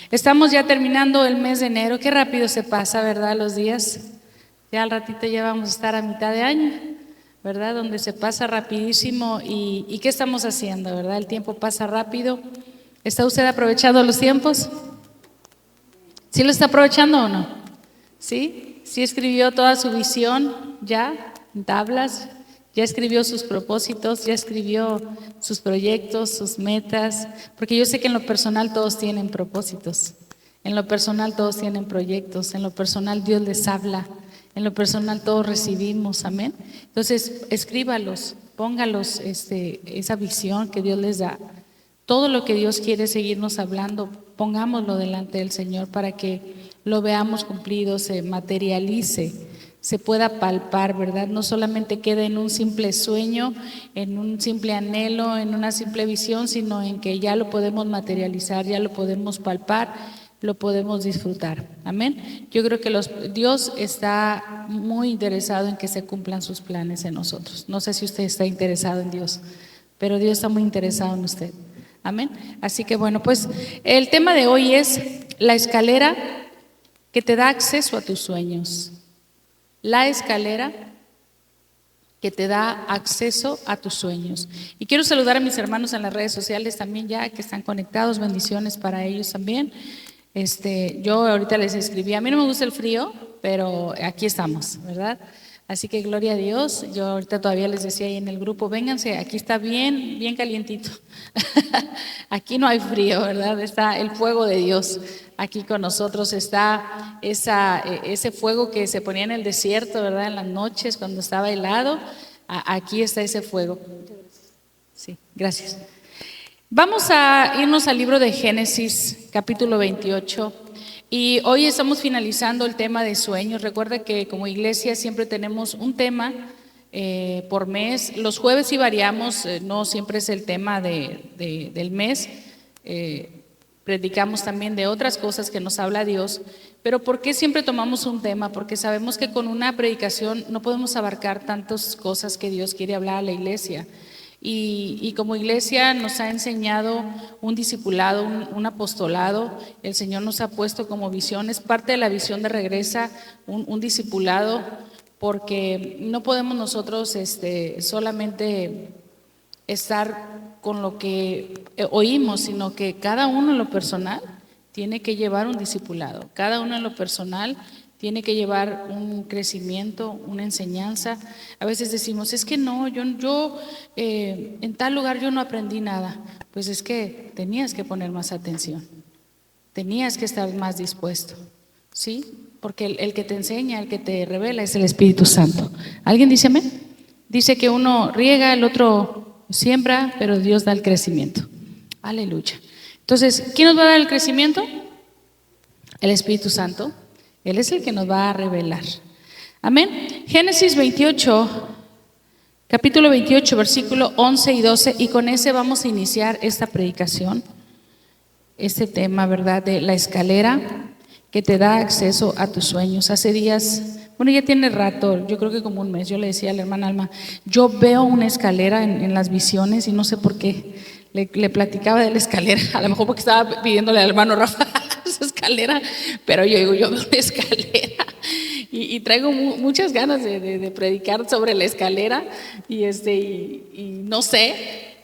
Estamos ya terminando el mes de enero. Qué rápido se pasa, ¿verdad? Los días. Ya al ratito ya vamos a estar a mitad de año, ¿verdad? Donde se pasa rapidísimo. ¿Y qué estamos haciendo, verdad? El tiempo pasa rápido. ¿Está usted aprovechando los tiempos? ¿Sí lo está aprovechando o no? ¿Sí? ¿Sí escribió toda su visión ya en tablas? ¿Ya escribió sus propósitos? ¿Ya escribió sus proyectos, sus metas? Porque yo sé que en lo personal todos tienen propósitos. En lo personal todos tienen proyectos. En lo personal Dios les habla. En lo personal todos recibimos, amén. Entonces, escríbalos, póngalos esa visión que Dios les da. Todo lo que Dios quiere seguirnos hablando, pongámoslo delante del Señor para que lo veamos cumplido, se materialice, se pueda palpar, ¿verdad? No solamente quede en un simple sueño, en un simple anhelo, en una simple visión, sino en que ya lo podemos materializar, ya lo podemos palpar, lo podemos disfrutar. Amén. Yo creo que Dios está muy interesado en que se cumplan sus planes en nosotros. No sé si usted está interesado en Dios, pero Dios está muy interesado en usted. Amén. Así que bueno, pues el tema de hoy es la escalera que te da acceso a tus sueños. La escalera que te da acceso a tus sueños. Y quiero saludar a mis hermanos en las redes sociales también ya que están conectados, bendiciones para ellos también. Yo ahorita les escribí, a mí no me gusta el frío, pero aquí estamos, ¿verdad? Así que gloria a Dios. Yo ahorita todavía les decía ahí en el grupo, vénganse, aquí está bien, bien calientito. Aquí no hay frío, ¿verdad? Está el fuego de Dios. Aquí con nosotros está ese fuego que se ponía en el desierto, ¿verdad? En las noches cuando estaba helado. Aquí está ese fuego. Sí, gracias. Vamos a irnos al libro de Génesis, capítulo 28. Y hoy estamos finalizando el tema de sueños. Recuerda que como iglesia siempre tenemos un tema por mes. Los jueves sí variamos, no siempre es el tema del mes. Predicamos también de otras cosas que nos habla Dios. Pero ¿por qué siempre tomamos un tema? Porque sabemos que con una predicación no podemos abarcar tantas cosas que Dios quiere hablar a la iglesia. Y como iglesia nos ha enseñado un discipulado, un apostolado. El Señor nos ha puesto como visión, es parte de la visión de Regresa, un discipulado, porque no podemos nosotros solamente estar con lo que oímos, sino que cada uno en lo personal tiene que llevar un discipulado, cada uno en lo personal tiene que llevar un crecimiento, una enseñanza. A veces decimos, es que no, yo en tal lugar yo no aprendí nada. Pues es que tenías que poner más atención, tenías que estar más dispuesto, ¿sí? Porque el que te enseña, el que te revela es el Espíritu Santo. ¿Alguien dice amén? Dice que uno riega, el otro siembra, pero Dios da el crecimiento. Aleluya. Entonces, ¿quién nos va a dar el crecimiento? El Espíritu Santo. Él es el que nos va a revelar. Amén. Génesis 28, capítulo 28, versículo 11 y 12. Y con ese vamos a iniciar esta predicación. Este tema, ¿verdad? De la escalera que te da acceso a tus sueños. Hace días, bueno, ya tiene rato, yo creo que como un mes, yo le decía a la hermana Alma, yo veo una escalera en las visiones y no sé por qué. Le platicaba de la escalera, a lo mejor porque estaba pidiéndole al hermano Rafa su escalera, pero yo digo, yo veo una escalera y traigo muchas ganas de predicar sobre la escalera y no sé,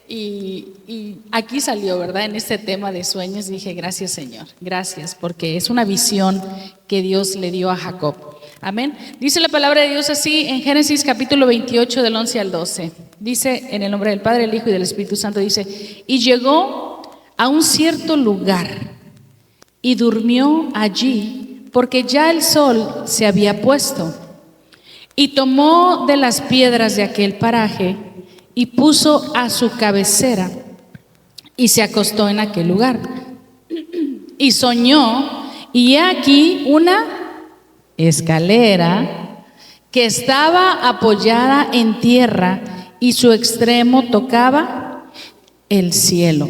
y aquí salió, ¿verdad? En este tema de sueños dije, gracias Señor, gracias, porque es una visión que Dios le dio a Jacob. Amén. Dice la palabra de Dios así en Génesis capítulo 28 del 11 al 12. Dice en el nombre del Padre, del Hijo y del Espíritu Santo, dice, y llegó a un cierto lugar y durmió allí porque ya el sol se había puesto. Y tomó de las piedras de aquel paraje y puso a su cabecera y se acostó en aquel lugar. Y soñó, y he aquí una escalera que estaba apoyada en tierra y su extremo tocaba el cielo.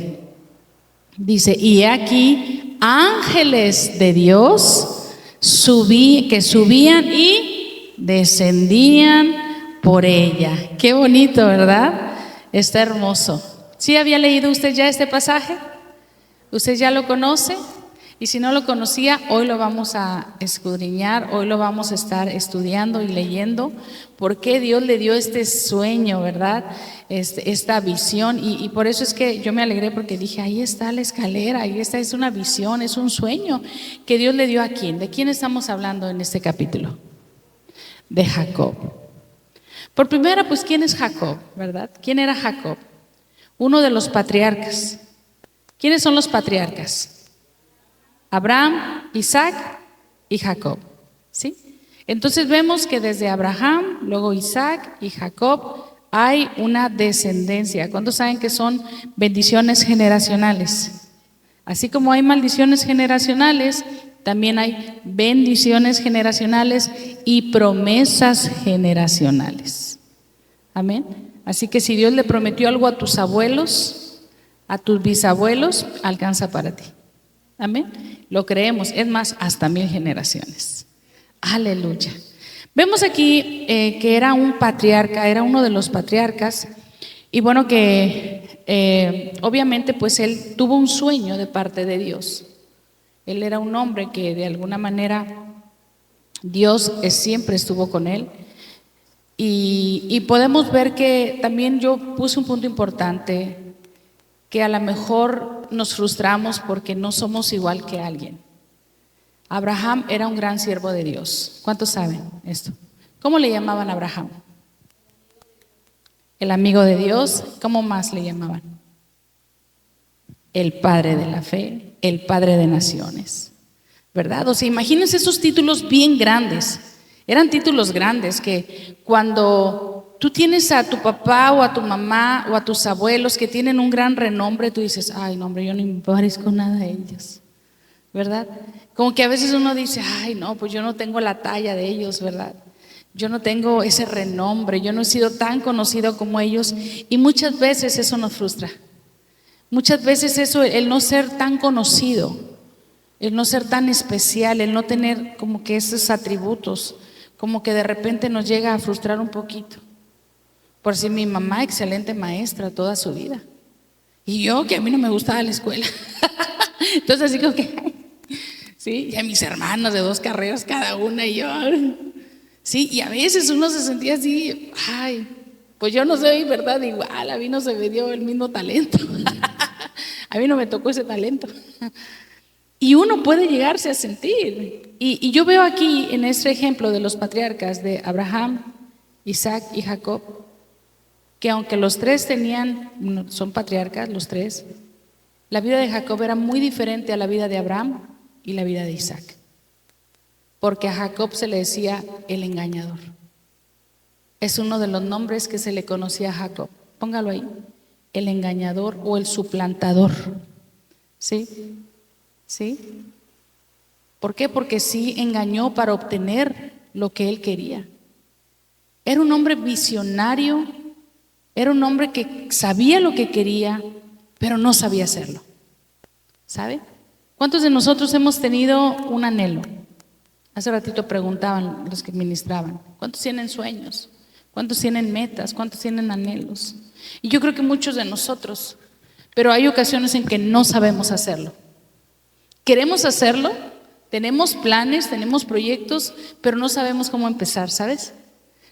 Dice, y he aquí ángeles de Dios que subían y descendían por ella. Qué bonito, ¿verdad? Está hermoso. ¿Sí había leído usted ya este pasaje? ¿Usted ya lo conoce? Y si no lo conocía, hoy lo vamos a escudriñar, hoy lo vamos a estar estudiando y leyendo. ¿Por qué Dios le dio este sueño, verdad? Esta visión. Y por eso es que yo me alegré porque dije, ahí está la escalera, ahí está, es una visión, es un sueño que Dios le dio a quién. ¿De quién estamos hablando en este capítulo? De Jacob. Por primera, pues, ¿quién es Jacob, verdad? ¿Quién era Jacob? Uno de los patriarcas. ¿Quiénes son los patriarcas? Abraham, Isaac y Jacob, ¿sí? Entonces vemos que desde Abraham, luego Isaac y Jacob hay una descendencia. ¿Cuántos saben que son bendiciones generacionales? Así como hay maldiciones generacionales, también hay bendiciones generacionales y promesas generacionales. Amén. Así que si Dios le prometió algo a tus abuelos, a tus bisabuelos, alcanza para ti. Amén. Lo creemos, es más, hasta 1000 generaciones. Aleluya. Vemos aquí que era un patriarca, era uno de los patriarcas, y bueno, que obviamente pues él tuvo un sueño de parte de Dios. Él era un hombre que de alguna manera Dios siempre estuvo con él. Y podemos ver que también yo puse un punto importante, que a lo mejor nos frustramos porque no somos igual que alguien. Abraham era un gran siervo de Dios. ¿Cuántos saben esto? ¿Cómo le llamaban a Abraham? El amigo de Dios. ¿Cómo más le llamaban? El padre de la fe, el padre de naciones, ¿verdad? O sea, imagínense esos títulos bien grandes. Eran títulos grandes que cuando tú tienes a tu papá o a tu mamá o a tus abuelos que tienen un gran renombre, tú dices, ay, no, hombre, yo no me parezco nada a ellos, ¿verdad? Como que a veces uno dice, ay, no, pues yo no tengo la talla de ellos, ¿verdad? Yo no tengo ese renombre, yo no he sido tan conocido como ellos, y muchas veces eso nos frustra. Muchas veces eso, el no ser tan conocido, el no ser tan especial, el no tener como que esos atributos, como que de repente nos llega a frustrar un poquito. Por si mi mamá, excelente maestra toda su vida, y yo que a mí no me gustaba la escuela. Entonces así como que, sí, y a mis hermanos de 2 carreras cada una, y yo, sí, y a veces uno se sentía así, ay, pues yo no soy, ¿verdad? Igual, a mí no se me dio el mismo talento. A mí no me tocó ese talento. Y uno puede llegarse a sentir. Y yo veo aquí en este ejemplo de los patriarcas de Abraham, Isaac y Jacob, que aunque los 3 son patriarcas, los 3, la vida de Jacob era muy diferente a la vida de Abraham y la vida de Isaac. Porque a Jacob se le decía el engañador. Es uno de los nombres que se le conocía a Jacob. Póngalo ahí. El engañador o el suplantador. ¿Sí? ¿Sí? ¿Por qué? Porque sí engañó para obtener lo que él quería. Era un hombre visionario, era un hombre que sabía lo que quería, pero no sabía hacerlo. ¿Sabe? ¿Cuántos de nosotros hemos tenido un anhelo? Hace ratito preguntaban los que ministraban, ¿cuántos tienen sueños? ¿Cuántos tienen metas? ¿Cuántos tienen anhelos? Y yo creo que muchos de nosotros, pero hay ocasiones en que no sabemos hacerlo. Queremos hacerlo, tenemos planes, tenemos proyectos, pero no sabemos cómo empezar, ¿sabes?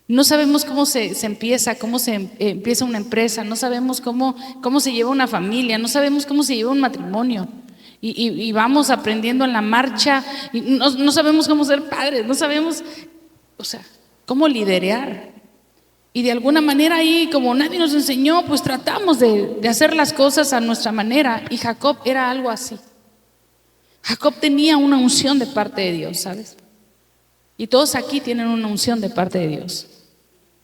No sabemos cómo se empieza, cómo se empieza una empresa, no sabemos cómo se lleva una familia, no sabemos cómo se lleva un matrimonio. Y vamos aprendiendo en la marcha, y no sabemos cómo ser padres, no sabemos, o sea, cómo liderar. Y de alguna manera ahí, como nadie nos enseñó, pues tratamos de hacer las cosas a nuestra manera. Y Jacob era algo así. Jacob tenía una unción de parte de Dios, ¿sabes? Y todos aquí tienen una unción de parte de Dios.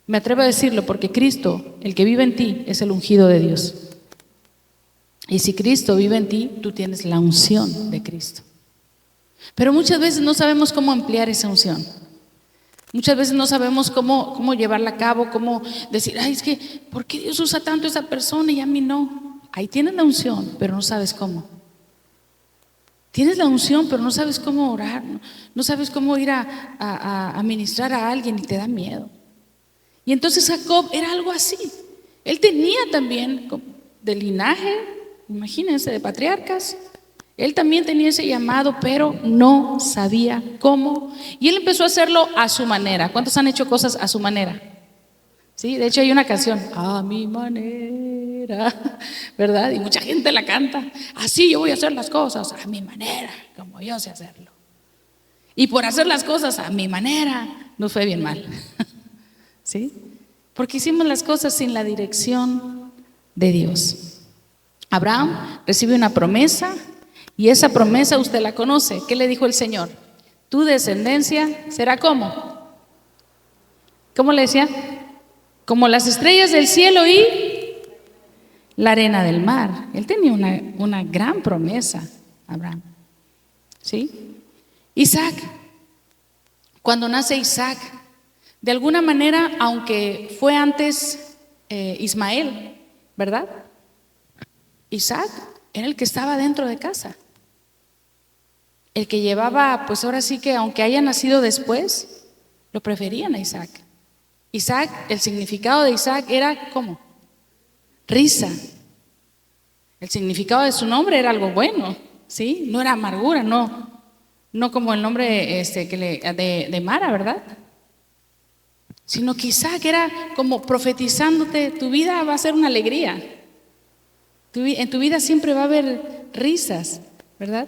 Me atrevo a decirlo porque Cristo, el que vive en ti, es el ungido de Dios. Y si Cristo vive en ti, tú tienes la unción de Cristo. Pero muchas veces no sabemos cómo emplear esa unción. Muchas veces no sabemos cómo llevarla a cabo, cómo decir, ay, es que, ¿por qué Dios usa tanto a esa persona y a mí no? Ahí tienes la unción, pero no sabes cómo. Tienes la unción, pero no sabes cómo orar, no sabes cómo ir a ministrar a alguien y te da miedo. Y entonces Jacob era algo así. Él tenía también de linaje, imagínense, de patriarcas. Él también tenía ese llamado, pero no sabía cómo. Y él empezó a hacerlo a su manera. ¿Cuántos han hecho cosas a su manera? Sí, de hecho hay una canción, a mi manera, ¿verdad? Y mucha gente la canta. Así yo voy a hacer las cosas, a mi manera, como yo sé hacerlo. Y por hacer las cosas a mi manera, nos fue bien mal. ¿Sí? Porque hicimos las cosas sin la dirección de Dios. Abraham recibe una promesa y esa promesa usted la conoce. ¿Qué le dijo el Señor? Tu descendencia será ¿cómo? ¿Cómo le decía? Como las estrellas del cielo y la arena del mar. Él tenía una gran promesa, Abraham. ¿Sí? Isaac, cuando nace Isaac, de alguna manera, aunque fue antes Ismael, ¿verdad? Isaac era el que estaba dentro de casa. El que llevaba, pues ahora sí que aunque haya nacido después, lo preferían a Isaac. Isaac, el significado de Isaac era ¿cómo? Risa. El significado de su nombre era algo bueno, ¿sí? No era amargura, no como el nombre de Mara, ¿verdad? Sino que Isaac era como profetizándote, tu vida va a ser una alegría. En tu vida siempre va a haber risas, ¿verdad?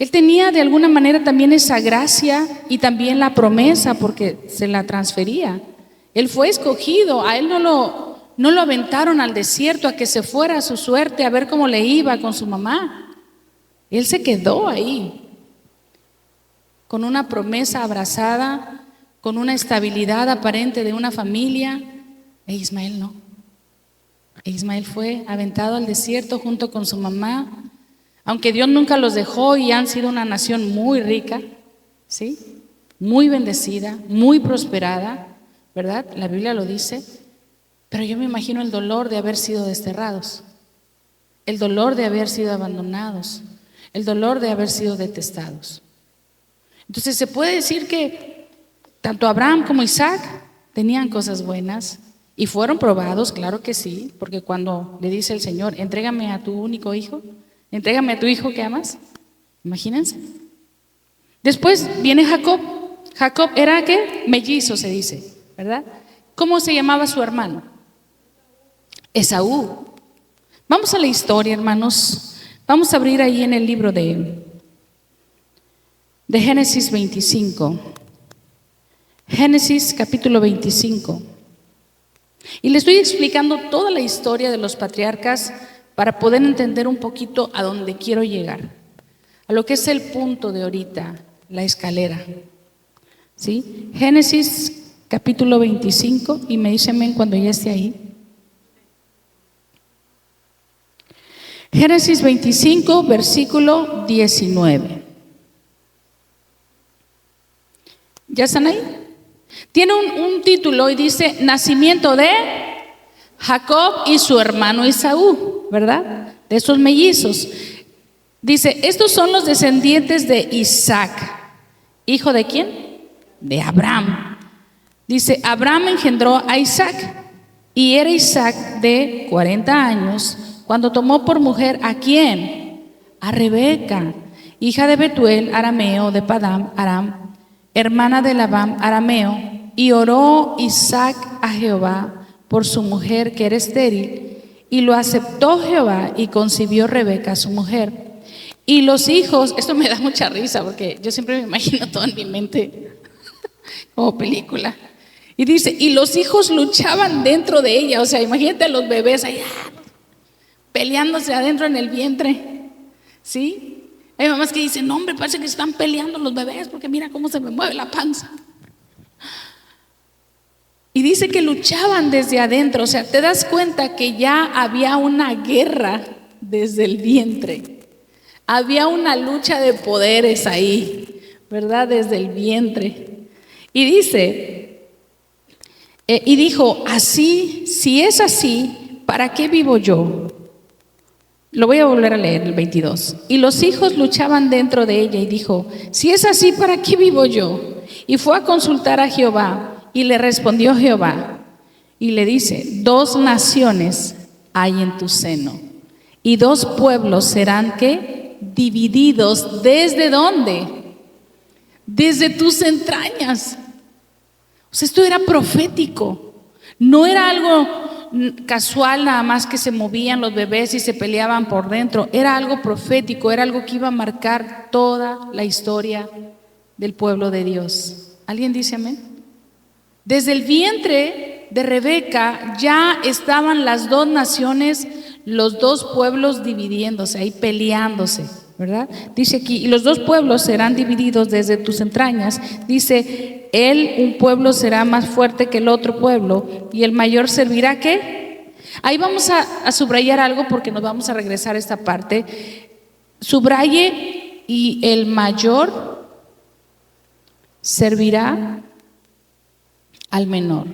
Él tenía de alguna manera también esa gracia y también la promesa porque se la transfería. Él fue escogido, a él no lo aventaron al desierto a que se fuera a su suerte a ver cómo le iba con su mamá. Él se quedó ahí, con una promesa abrazada, con una estabilidad aparente de una familia, e Ismael no. Ismael fue aventado al desierto junto con su mamá, aunque Dios nunca los dejó y han sido una nación muy rica, ¿sí? Muy bendecida, muy prosperada, ¿verdad? La Biblia lo dice, pero yo me imagino el dolor de haber sido desterrados, el dolor de haber sido abandonados, el dolor de haber sido detestados. Entonces se puede decir que tanto Abraham como Isaac tenían cosas buenas y fueron probados, claro que sí, porque cuando le dice el Señor, entrégame a tu único hijo, entrégame a tu hijo que amas, imagínense. Después viene Jacob. Jacob era ¿qué? Mellizo se dice, ¿verdad? ¿Cómo se llamaba su hermano? Esaú. Vamos a la historia, hermanos. Vamos a abrir ahí en el libro de Génesis 25. Génesis capítulo 25. Y le estoy explicando toda la historia de los patriarcas para poder entender un poquito a dónde quiero llegar, a lo que es el punto de ahorita, la escalera. ¿Sí? Génesis capítulo 25, y me dicen amén cuando ya esté ahí. Génesis 25, versículo 19. ¿Ya están ahí? Tiene un título y dice nacimiento de Jacob y su hermano Esaú, ¿verdad? De esos mellizos. Dice, estos son los descendientes de Isaac. ¿Hijo de quién? De Abraham. Dice, Abraham engendró a Isaac y era Isaac de 40 años cuando tomó por mujer ¿a quién? A Rebeca, hija de Betuel, arameo, de Padam, Aram, hermana de Labán, arameo. Y oró Isaac a Jehová por su mujer que era estéril, y lo aceptó Jehová y concibió Rebeca su mujer. Y los hijos, esto me da mucha risa porque yo siempre me imagino todo en mi mente como película. Y dice, y los hijos luchaban dentro de ella, o sea, imagínate a los bebés allá peleándose adentro en el vientre, ¿sí? Hay mamás que dicen, no hombre, parece que están peleando los bebés porque mira cómo se me mueve la panza. Y dice que luchaban desde adentro, o sea, te das cuenta que ya había una guerra desde el vientre. Había una lucha de poderes ahí, ¿verdad? Desde el vientre. Y dice, y dijo, así, si es así, ¿para qué vivo yo? Lo voy a volver a leer, el 22. Y los hijos luchaban dentro de ella y dijo, si es así, ¿para qué vivo yo? Y fue a consultar a Jehová. Y le respondió Jehová y le dice, 2 naciones hay en tu seno y 2 pueblos serán ¿qué? divididos. ¿Desde dónde? Desde tus entrañas. O sea, esto era profético. No era algo casual nada más que se movían los bebés y se peleaban por dentro. Era algo profético, era algo que iba a marcar toda la historia del pueblo de Dios. ¿Alguien dice amén? Desde el vientre de Rebeca ya estaban las dos naciones, los dos pueblos dividiéndose, ahí peleándose, ¿verdad? Dice aquí, y los dos pueblos serán divididos desde tus entrañas. Dice, un pueblo será más fuerte que el otro pueblo, y el mayor servirá, ¿qué? Ahí vamos a subrayar algo porque nos vamos a regresar a esta parte. Subraye, y el mayor servirá al menor.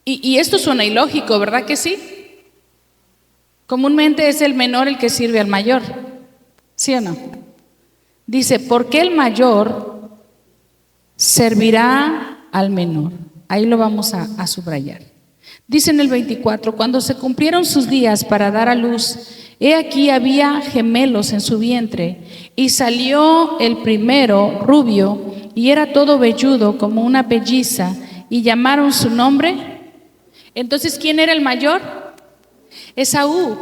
Y esto suena ilógico, ¿verdad que sí? Comúnmente es el menor el que sirve al mayor, ¿sí o no? Dice, porque el mayor servirá al menor. Ahí lo vamos a subrayar. Dice en el 24, cuando se cumplieron sus días para dar a luz, he aquí había gemelos en su vientre, y salió el primero rubio, y era todo velludo como una pelliza, y llamaron su nombre. Entonces, ¿quién era el mayor? Esaú.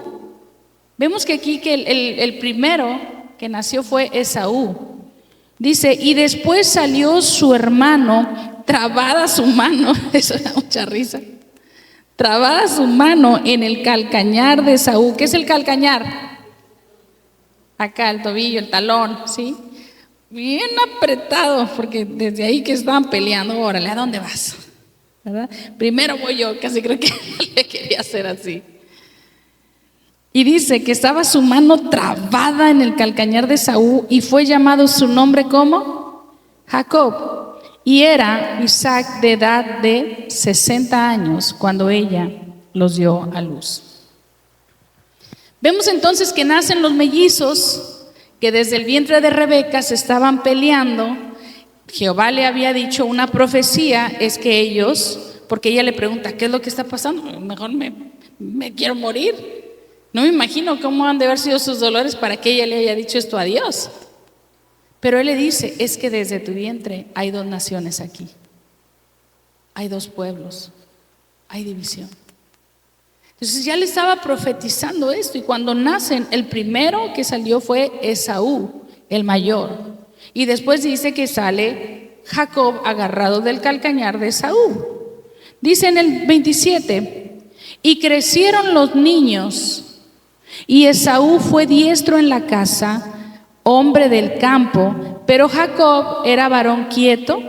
Vemos que aquí que el primero que nació fue Esaú. Dice, y después salió su hermano, trabada su mano, eso da mucha risa, trabada su mano en el calcañar de Esaú. ¿Qué es el calcañar? Acá el tobillo, el talón, ¿sí? Bien apretado, porque desde ahí que estaban peleando, órale, ¿a dónde vas? ¿Verdad? Primero voy yo, casi creo que le quería hacer así. Y dice que estaba su mano trabada en el calcañar de Esaú, y fue llamado su nombre como Jacob. Y era Isaac de edad de 60 años cuando ella los dio a luz. Vemos entonces que nacen los mellizos, que desde el vientre de Rebeca se estaban peleando. Jehová le había dicho una profecía, es que ellos, porque ella le pregunta, ¿qué es lo que está pasando? Mejor me quiero morir. No me imagino cómo han de haber sido sus dolores para que ella le haya dicho esto a Dios. Pero él le dice, es que desde tu vientre hay dos naciones aquí. Hay dos pueblos, hay división. Entonces ya le estaba profetizando esto, y cuando nacen, el primero que salió fue Esaú, el mayor. Y después dice que sale Jacob agarrado del calcañar de Esaú. Dice en el 27, y crecieron los niños, y Esaú fue diestro en la casa, hombre del campo, pero Jacob era varón quieto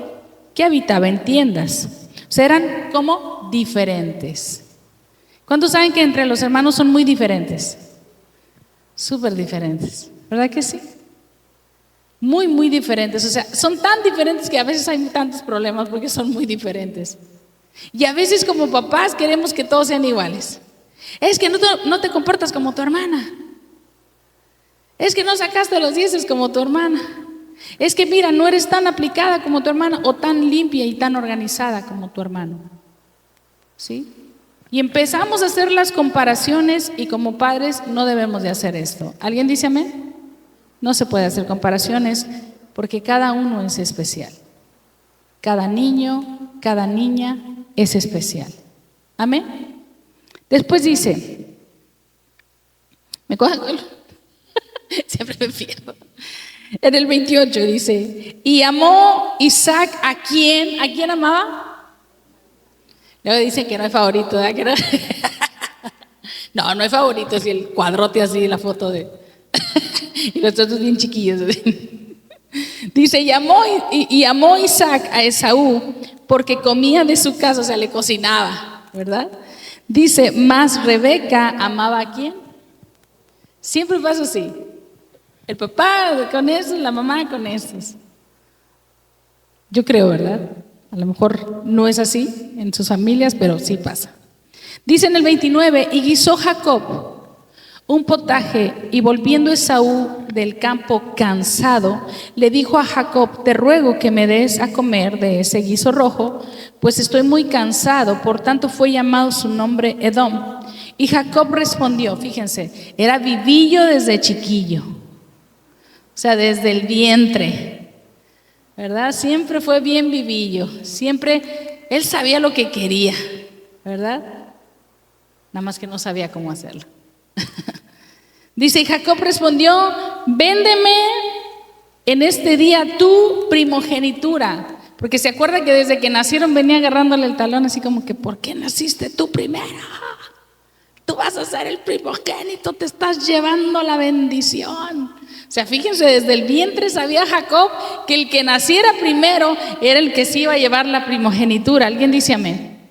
que habitaba en tiendas. O sea, eran como diferentes. ¿Cuántos saben que entre los hermanos son muy diferentes? Súper diferentes, ¿verdad que sí? Muy, muy diferentes. O sea, son tan diferentes que a veces hay tantos problemas porque son muy diferentes. Y a veces como papás queremos que todos sean iguales. Es que no te comportas como tu hermana. Es que no sacaste los 10 como tu hermana. Es que mira, no eres tan aplicada como tu hermana, o tan limpia y tan organizada como tu hermano. ¿Sí? Y empezamos a hacer las comparaciones, y como padres no debemos de hacer esto. ¿Alguien dice amén? No se puede hacer comparaciones porque cada uno es especial. Cada niño, cada niña es especial. Amén. Después dice, ¿me cojan? Siempre me pierdo. En el 28 dice, y amó Isaac ¿a quién? ¿A quién amaba? Luego dicen que no es favorito, ¿verdad? Que no, no es favorito, si el cuadrote así, la foto de y los otros bien chiquillos. Dice, y amó Isaac a Esaú porque comía de su casa, o sea, le cocinaba, ¿verdad? Dice, mas Rebeca amaba ¿a quién? Siempre pasa así. El papá con estos, la mamá con estos. Yo creo, ¿verdad? A lo mejor no es así en sus familias, pero sí pasa. Dice en el 29, y guisó Jacob un potaje, y volviendo Esaú del campo cansado, le dijo a Jacob, te ruego que me des a comer de ese guiso rojo, pues estoy muy cansado. Por tanto fue llamado su nombre Edom. Y Jacob respondió, fíjense, era vivillo desde chiquillo, O sea, desde el vientre, ¿verdad? Siempre fue bien vivillo, siempre él sabía lo que quería, ¿verdad? Nada más que no sabía cómo hacerlo. Dice, y Jacob respondió, véndeme en este día tu primogenitura. Porque se acuerda que desde que nacieron venía agarrándole el talón así como que, ¿por qué naciste tú primero? Tú vas a ser el primogénito, te estás llevando la bendición. O sea, fíjense, desde el vientre sabía Jacob que el que naciera primero era el que se iba a llevar la primogenitura. ¿Alguien dice amén?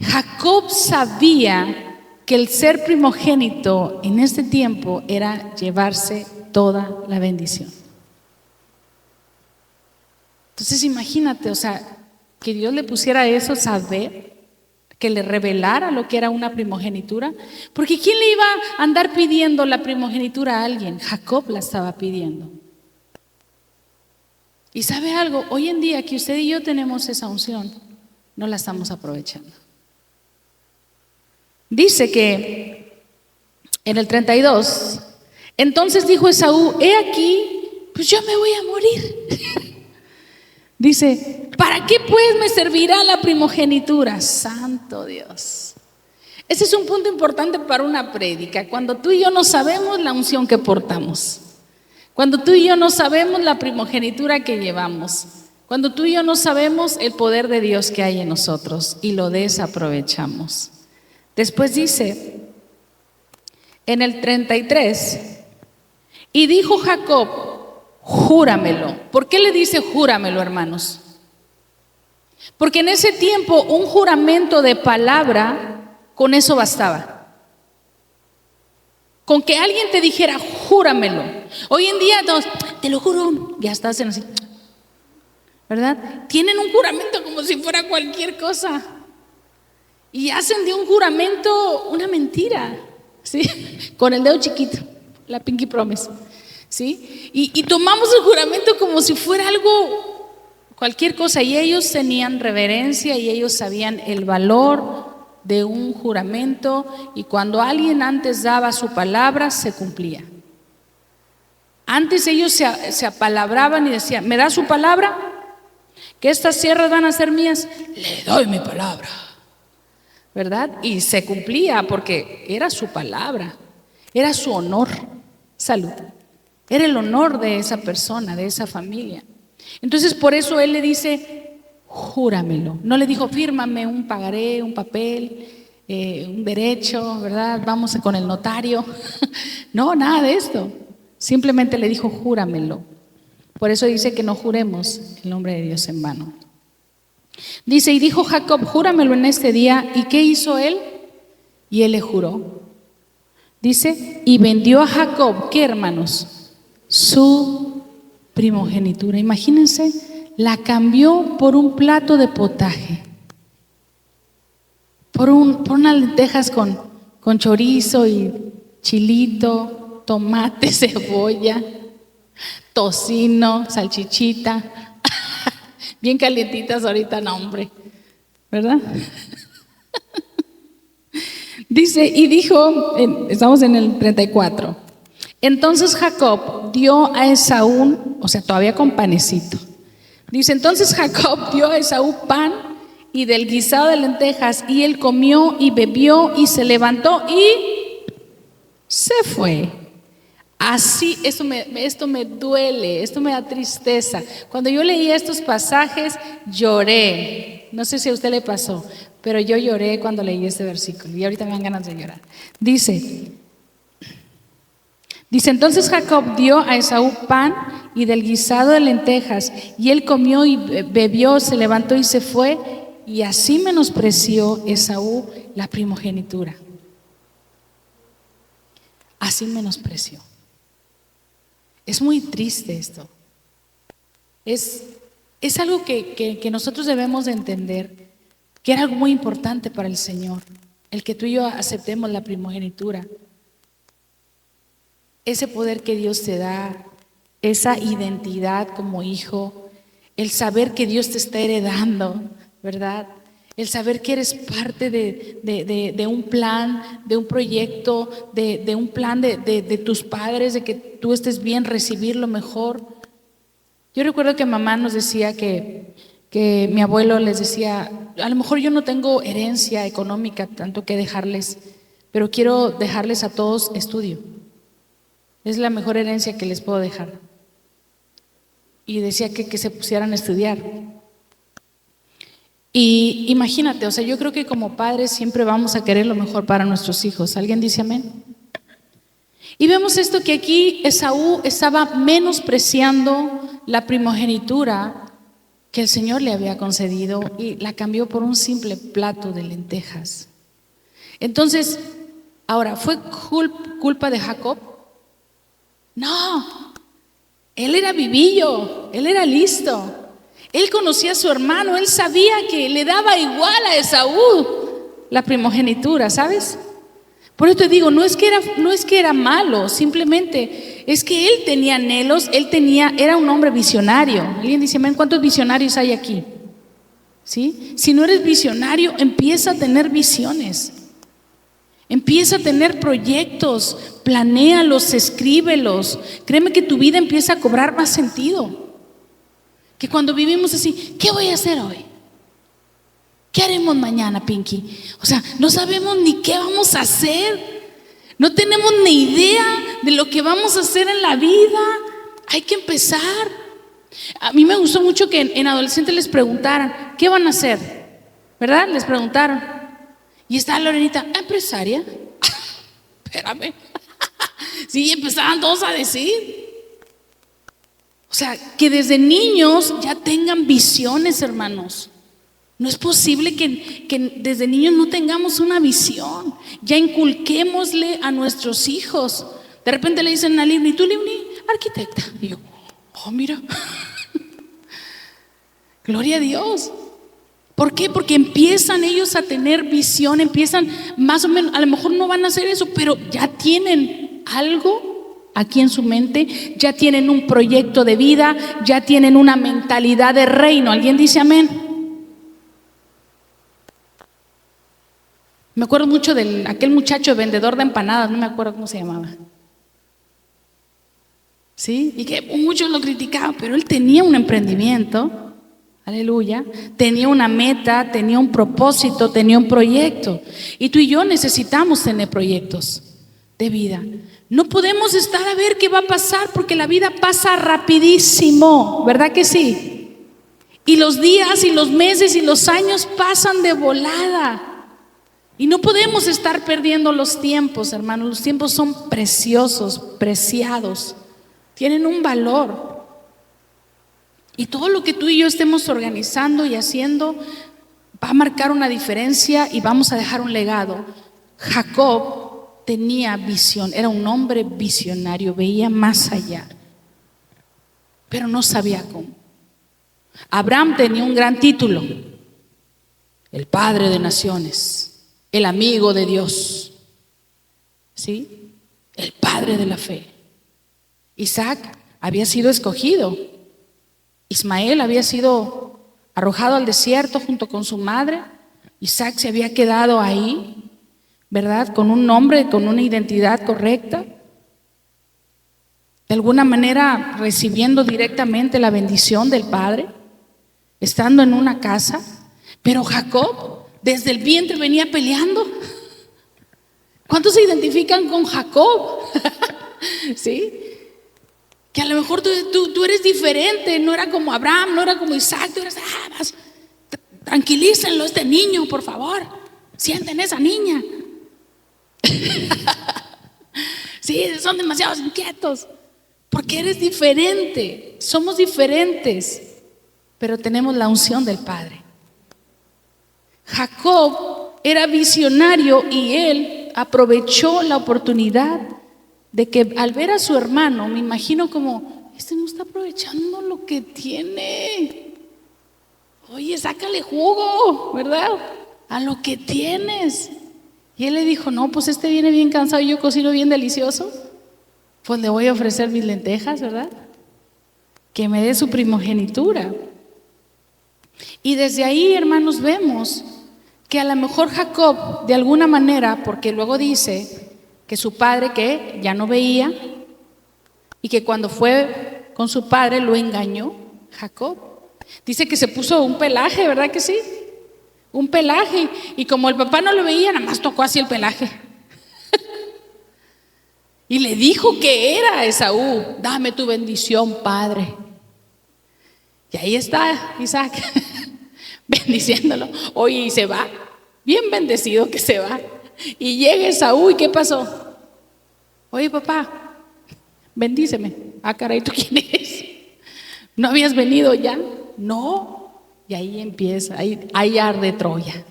Jacob sabía que el ser primogénito en este tiempo era llevarse toda la bendición. Entonces imagínate, o sea, que Dios le pusiera eso, saber, que le revelara lo que era una primogenitura. Porque ¿quién le iba a andar pidiendo la primogenitura a alguien? Jacob la estaba pidiendo. Y sabe algo, hoy en día que usted y yo tenemos esa unción, no la estamos aprovechando. Dice que en el 32, entonces dijo Esaú, he aquí, pues yo me voy a morir. Dice, ¿para qué pues me servirá la primogenitura? Santo Dios. Ese es un punto importante para una prédica. Cuando tú y yo no sabemos la unción que portamos, cuando tú y yo no sabemos la primogenitura que llevamos, cuando tú y yo no sabemos el poder de Dios que hay en nosotros y lo desaprovechamos. Después dice, en el 33, y dijo Jacob, júramelo. ¿Por qué le dice júramelo, hermanos? Porque en ese tiempo un juramento de palabra, con eso bastaba. Con que alguien te dijera júramelo. Hoy en día todos, te lo juro, ya estás en así, ¿verdad? Tienen un juramento como si fuera cualquier cosa. Y hacen de un juramento una mentira, ¿sí? Con el dedo chiquito, la pinky promise, ¿sí? Y tomamos el juramento como si fuera algo, cualquier cosa. Y ellos tenían reverencia y ellos sabían el valor de un juramento. Y cuando alguien antes daba su palabra, se cumplía. Antes ellos se apalabraban y decían, ¿me da su palabra? ¿Que estas tierras van a ser mías? Le doy mi palabra, ¿verdad? Y se cumplía porque era su palabra, era su honor. Salud. Era el honor de esa persona, de esa familia. Entonces por eso él le dice, júramelo. No le dijo, fírmame un pagaré, un papel, un derecho, ¿verdad? Vamos con el notario. No, nada de esto. Simplemente le dijo, júramelo. Por eso dice que no juremos el nombre de Dios en vano. Dice, y dijo Jacob, júramelo en este día. ¿Y qué hizo él? Y él le juró. Dice, y vendió a Jacob, ¿qué, hermanos? Su primogenitura. Imagínense, la cambió por un plato de potaje, por unas lentejas con chorizo y chilito, tomate, cebolla, tocino, salchichita, bien calientitas ahorita, no hombre, ¿verdad? Dice, y dijo, estamos en el 34. Entonces Jacob dio a Esaú, o sea, todavía con panecito. Dice, entonces Jacob dio a Esaú pan y del guisado de lentejas, y él comió y bebió y se levantó y se fue. Así, esto me duele, esto me da tristeza. Cuando yo leía estos pasajes, lloré. No sé si a usted le pasó, pero yo lloré cuando leí este versículo y ahorita me dan ganas de llorar. Dice, entonces Jacob dio a Esaú pan y del guisado de lentejas, y él comió y bebió, se levantó y se fue, y así menospreció Esaú la primogenitura. Así menospreció. Es muy triste esto. Es algo que nosotros debemos de entender, que era algo muy importante para el Señor, el que tú y yo aceptemos la primogenitura. Ese poder que Dios te da, esa identidad como hijo, el saber que Dios te está heredando, ¿verdad? El saber que eres parte de un plan, de un proyecto, de un plan de tus padres, de que tú estés bien, recibir lo mejor. Yo recuerdo que mamá nos decía que mi abuelo les decía, a lo mejor yo no tengo herencia económica tanto que dejarles, pero quiero dejarles a todos estudio. Es la mejor herencia que les puedo dejar. Y decía que se pusieran a estudiar. Y imagínate, o sea, yo creo que como padres siempre vamos a querer lo mejor para nuestros hijos. ¿Alguien dice amén? Y vemos esto que aquí Esaú estaba menospreciando la primogenitura que el Señor le había concedido y la cambió por un simple plato de lentejas. Entonces, ahora, ¿fue culpa de Jacob? No, él era vivillo, él era listo. Él conocía a su hermano, él sabía que le daba igual a Esaú la primogenitura, ¿sabes? Por eso te digo, no es que era malo, simplemente es que él tenía anhelos, era un hombre visionario. Alguien dice, ¿cuántos visionarios hay aquí? ¿Sí? Si no eres visionario, empieza a tener visiones. Empieza a tener proyectos, planéalos, escríbelos. Créeme que tu vida empieza a cobrar más sentido. Que cuando vivimos así, ¿qué voy a hacer hoy? ¿Qué haremos mañana, Pinky? O sea, no sabemos ni qué vamos a hacer. No tenemos ni idea de lo que vamos a hacer en la vida. Hay que empezar. A mí me gustó mucho que en adolescentes les preguntaran, ¿qué van a hacer? ¿Verdad? Les preguntaron. Y estaba Lorenita, empresaria. Espérame. Sí, empezaban todos a decir. O sea, que desde niños ya tengan visiones, hermanos. No es posible que desde niños no tengamos una visión. Ya inculquémosle a nuestros hijos. De repente le dicen a Livni, ¿tú, Livni? Arquitecta. Y yo, oh, mira. Gloria a Dios. ¿Por qué? Porque empiezan ellos a tener visión, empiezan más o menos, a lo mejor no van a hacer eso, pero ya tienen algo aquí en su mente, ya tienen un proyecto de vida, ya tienen una mentalidad de reino. ¿Alguien dice amén? Me acuerdo mucho de aquel muchacho vendedor de empanadas, no me acuerdo cómo se llamaba. ¿Sí? Y que muchos lo criticaban, pero él tenía un emprendimiento, aleluya, tenía una meta, tenía un propósito, tenía un proyecto. Y tú y yo necesitamos tener proyectos de vida. No podemos estar a ver qué va a pasar porque la vida pasa rapidísimo, ¿verdad que sí? Y los días y los meses y los años pasan de volada. Y no podemos estar perdiendo los tiempos, hermanos. Los tiempos son preciosos, preciados. Tienen un valor. Y todo lo que tú y yo estemos organizando y haciendo va a marcar una diferencia y vamos a dejar un legado. Jacob tenía visión, era un hombre visionario, veía más allá, pero no sabía cómo. Abraham tenía un gran título, el padre de naciones, el amigo de Dios, ¿sí? El padre de la fe. Isaac había sido escogido, Ismael había sido arrojado al desierto junto con su madre, Isaac se había quedado ahí, ¿verdad? Con un nombre, con una identidad correcta, de alguna manera recibiendo directamente la bendición del Padre, estando en una casa. Pero Jacob desde el vientre venía peleando. ¿Cuántos se identifican con Jacob? ¿Sí? Que a lo mejor tú eres diferente, no era como Abraham, no era como Isaac, tú eres, tranquilícenlo este niño, por favor, sienten esa niña. Sí, son demasiados inquietos porque eres diferente, somos diferentes, pero tenemos la unción del Padre. Jacob era visionario y él aprovechó la oportunidad de que al ver a su hermano, me imagino como, este no está aprovechando lo que tiene. Oye, sácale jugo, ¿verdad? A lo que tienes. Y él le dijo, no, pues este viene bien cansado y yo cocino bien delicioso, pues le voy a ofrecer mis lentejas, ¿verdad? Que me dé su primogenitura. Y desde ahí, hermanos, vemos que a lo mejor Jacob, de alguna manera, porque luego dice que su padre que ya no veía, y que cuando fue con su padre lo engañó Jacob. Dice que se puso un pelaje, ¿verdad que sí? Un pelaje, y como el papá no lo veía, nada más tocó así el pelaje. Y le dijo que era Esaú: dame tu bendición, padre. Y ahí está Isaac bendiciéndolo. Oye, y se va, bien bendecido que se va. Y llega Esaú, ¿y qué pasó? Oye, papá, bendíceme. Ah, caray, ¿tú quién eres? ¿No habías venido ya? No. Y ahí empieza, ahí arde Troya.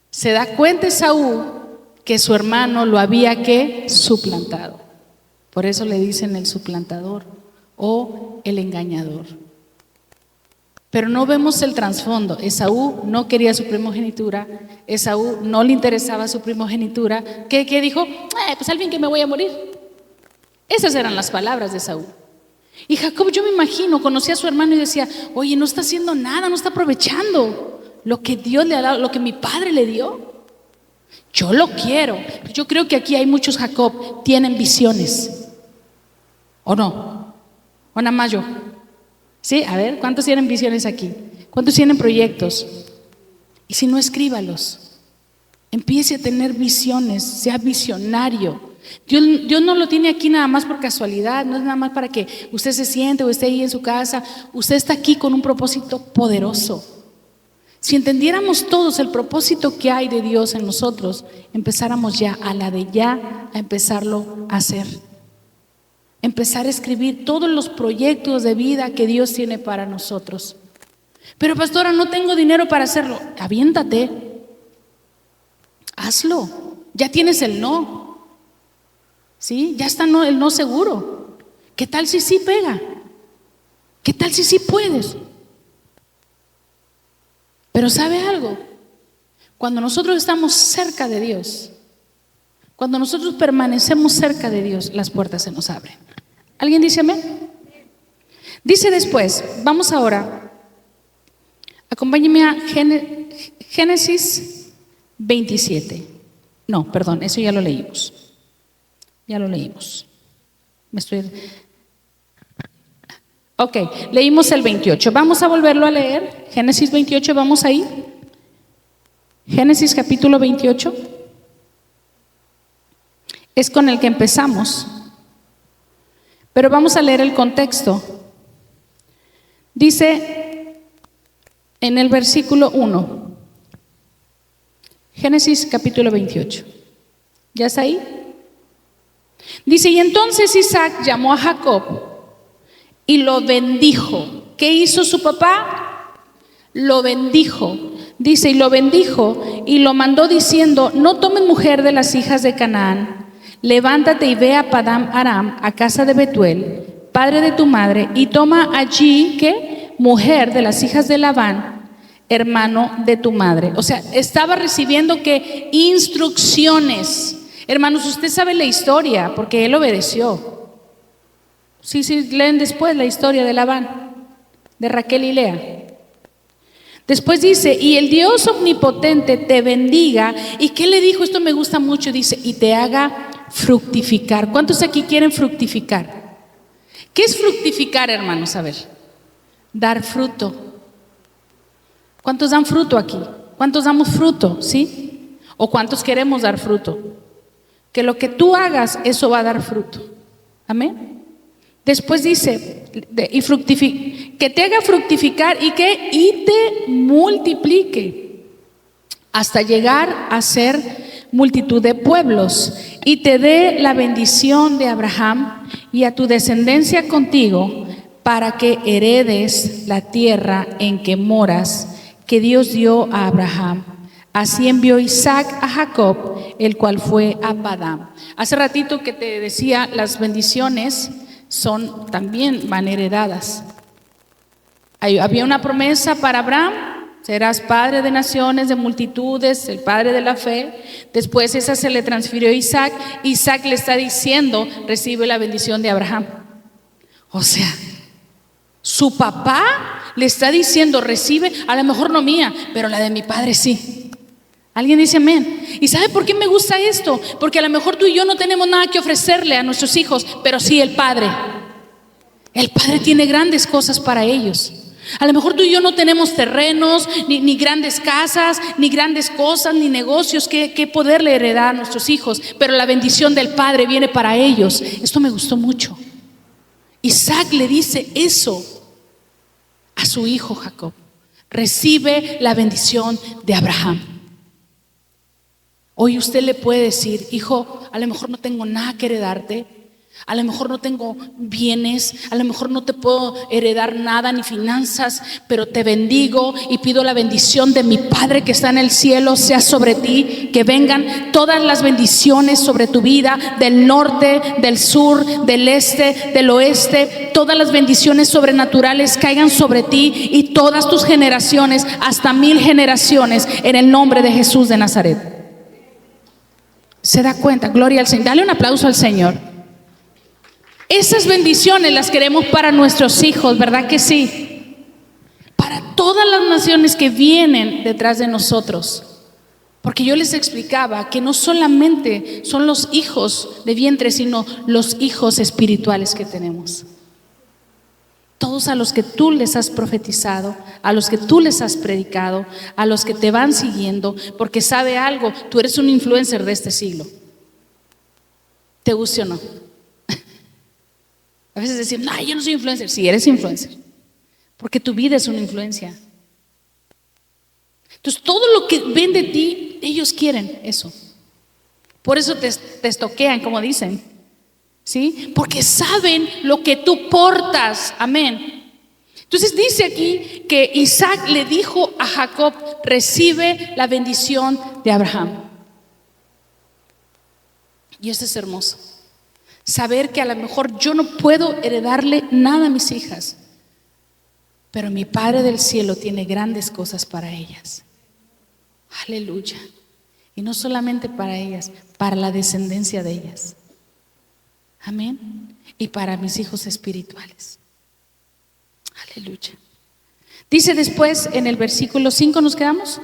Se da cuenta Esaú que su hermano lo había suplantado. Por eso le dicen el suplantador o el engañador. Pero no vemos el trasfondo. Esaú no quería su primogenitura. Esaú no le interesaba su primogenitura. ¿Qué dijo? Pues al fin que me voy a morir. Esas eran las palabras de Esaú. Y Jacob, yo me imagino, conocía a su hermano y decía: oye, no está haciendo nada, no está aprovechando lo que Dios le ha dado, lo que mi padre le dio. Yo lo quiero. Yo creo que aquí hay muchos Jacob, tienen visiones. ¿O no? ¿O nada más yo? Sí, a ver, ¿cuántos tienen visiones aquí? ¿Cuántos tienen proyectos? Y si no, escríbalos. Empiece a tener visiones, sea visionario. Dios no lo tiene aquí nada más por casualidad, no es nada más para que usted se siente o esté ahí en su casa. Usted está aquí con un propósito poderoso. Si entendiéramos todos el propósito que hay de Dios en nosotros, empezáramos ya a empezarlo a hacer. Empezar a escribir todos los proyectos de vida que Dios tiene para nosotros. Pero pastora, no tengo dinero para hacerlo. Aviéntate, hazlo. Ya tienes el no. ¿Sí? Ya está el no seguro. ¿Qué tal si sí pega? ¿Qué tal si sí puedes? Pero ¿sabe algo? Cuando nosotros estamos cerca de Dios, cuando nosotros permanecemos cerca de Dios, las puertas se nos abren. ¿Alguien dice amén? Dice después, vamos ahora, acompáñenme a Génesis 27. No, perdón, eso ya lo leímos. Ya lo leímos. Ok, leímos el 28. Vamos a volverlo a leer. Génesis 28, vamos ahí. Génesis capítulo 28. Es con el que empezamos. Pero vamos a leer el contexto. Dice en el versículo 1. Génesis capítulo 28. ¿Ya está ahí? Dice: y entonces Isaac llamó a Jacob y lo bendijo. ¿Qué hizo su papá? Lo bendijo. Dice: y lo bendijo y lo mandó diciendo: no tomes mujer de las hijas de Canaán. Levántate y ve a Padán Aram, a casa de Betuel, padre de tu madre, y toma allí, ¿qué? Mujer de las hijas de Labán, hermano de tu madre. O sea, estaba recibiendo ¿qué? Instrucciones. Hermanos, usted sabe la historia porque él obedeció. Sí, leen después la historia de Labán, de Raquel y Lea. Después dice: y el Dios omnipotente te bendiga. ¿Y qué le dijo? Esto me gusta mucho. Dice: y te haga fructificar. ¿Cuántos aquí quieren fructificar? ¿Qué es fructificar, hermanos? A ver, dar fruto. ¿Cuántos dan fruto aquí? ¿Cuántos damos fruto? ¿Sí? ¿O cuántos queremos dar fruto? Que lo que tú hagas, eso va a dar fruto. Amén. Después dice: que te haga fructificar y te multiplique hasta llegar a ser multitud de pueblos, y te dé la bendición de Abraham y a tu descendencia contigo, para que heredes la tierra en que moras, que Dios dio a Abraham. Así envió Isaac a Jacob, el cual fue a Padán. Hace ratito que te decía, las bendiciones también van heredadas. Había una promesa para Abraham: serás padre de naciones, de multitudes, el padre de la fe. Después esa se le transfirió a Isaac. Isaac le está diciendo: recibe la bendición de Abraham. O sea, su papá le está diciendo: recibe, a lo mejor no mía, pero la de mi padre sí. Alguien dice amén. ¿Y sabe por qué me gusta esto? Porque a lo mejor tú y yo no tenemos nada que ofrecerle a nuestros hijos, pero sí el Padre. El Padre tiene grandes cosas para ellos. A lo mejor tú y yo no tenemos terrenos, ni grandes casas, ni grandes cosas, ni negocios que poderle heredar a nuestros hijos, pero la bendición del Padre viene para ellos. Esto me gustó mucho. Isaac le dice eso a su hijo Jacob. Recibe la bendición de Abraham. Hoy usted le puede decir: hijo, a lo mejor no tengo nada que heredarte, a lo mejor no tengo bienes, a lo mejor no te puedo heredar nada ni finanzas, pero te bendigo y pido la bendición de mi Padre que está en el cielo sea sobre ti, que vengan todas las bendiciones sobre tu vida, del norte, del sur, del este, del oeste, todas las bendiciones sobrenaturales caigan sobre ti y todas tus generaciones, hasta 1000 generaciones, en el nombre de Jesús de Nazaret. ¿Se da cuenta? Gloria al Señor. Dale un aplauso al Señor. Esas bendiciones las queremos para nuestros hijos, ¿verdad que sí? Para todas las naciones que vienen detrás de nosotros. Porque yo les explicaba que no solamente son los hijos de vientre, sino los hijos espirituales que tenemos. Todos a los que tú les has profetizado, a los que tú les has predicado, a los que te van siguiendo, porque sabe algo, tú eres un influencer de este siglo. ¿Te guste o no? A veces decimos: no, yo no soy influencer. Sí, eres influencer, porque tu vida es una influencia. Entonces todo lo que ven de ti, ellos quieren eso. Por eso te estoquean, como dicen. ¿Sí? Porque saben lo que tú portas. Amén. Entonces dice aquí que Isaac le dijo a Jacob: recibe la bendición de Abraham. Y eso es hermoso. Saber que a lo mejor yo no puedo heredarle nada a mis hijas, pero mi Padre del cielo tiene grandes cosas para ellas. Aleluya. Y no solamente para ellas, para la descendencia de ellas. Amén. Y para mis hijos espirituales. Aleluya. Dice después en el versículo 5, ¿nos quedamos?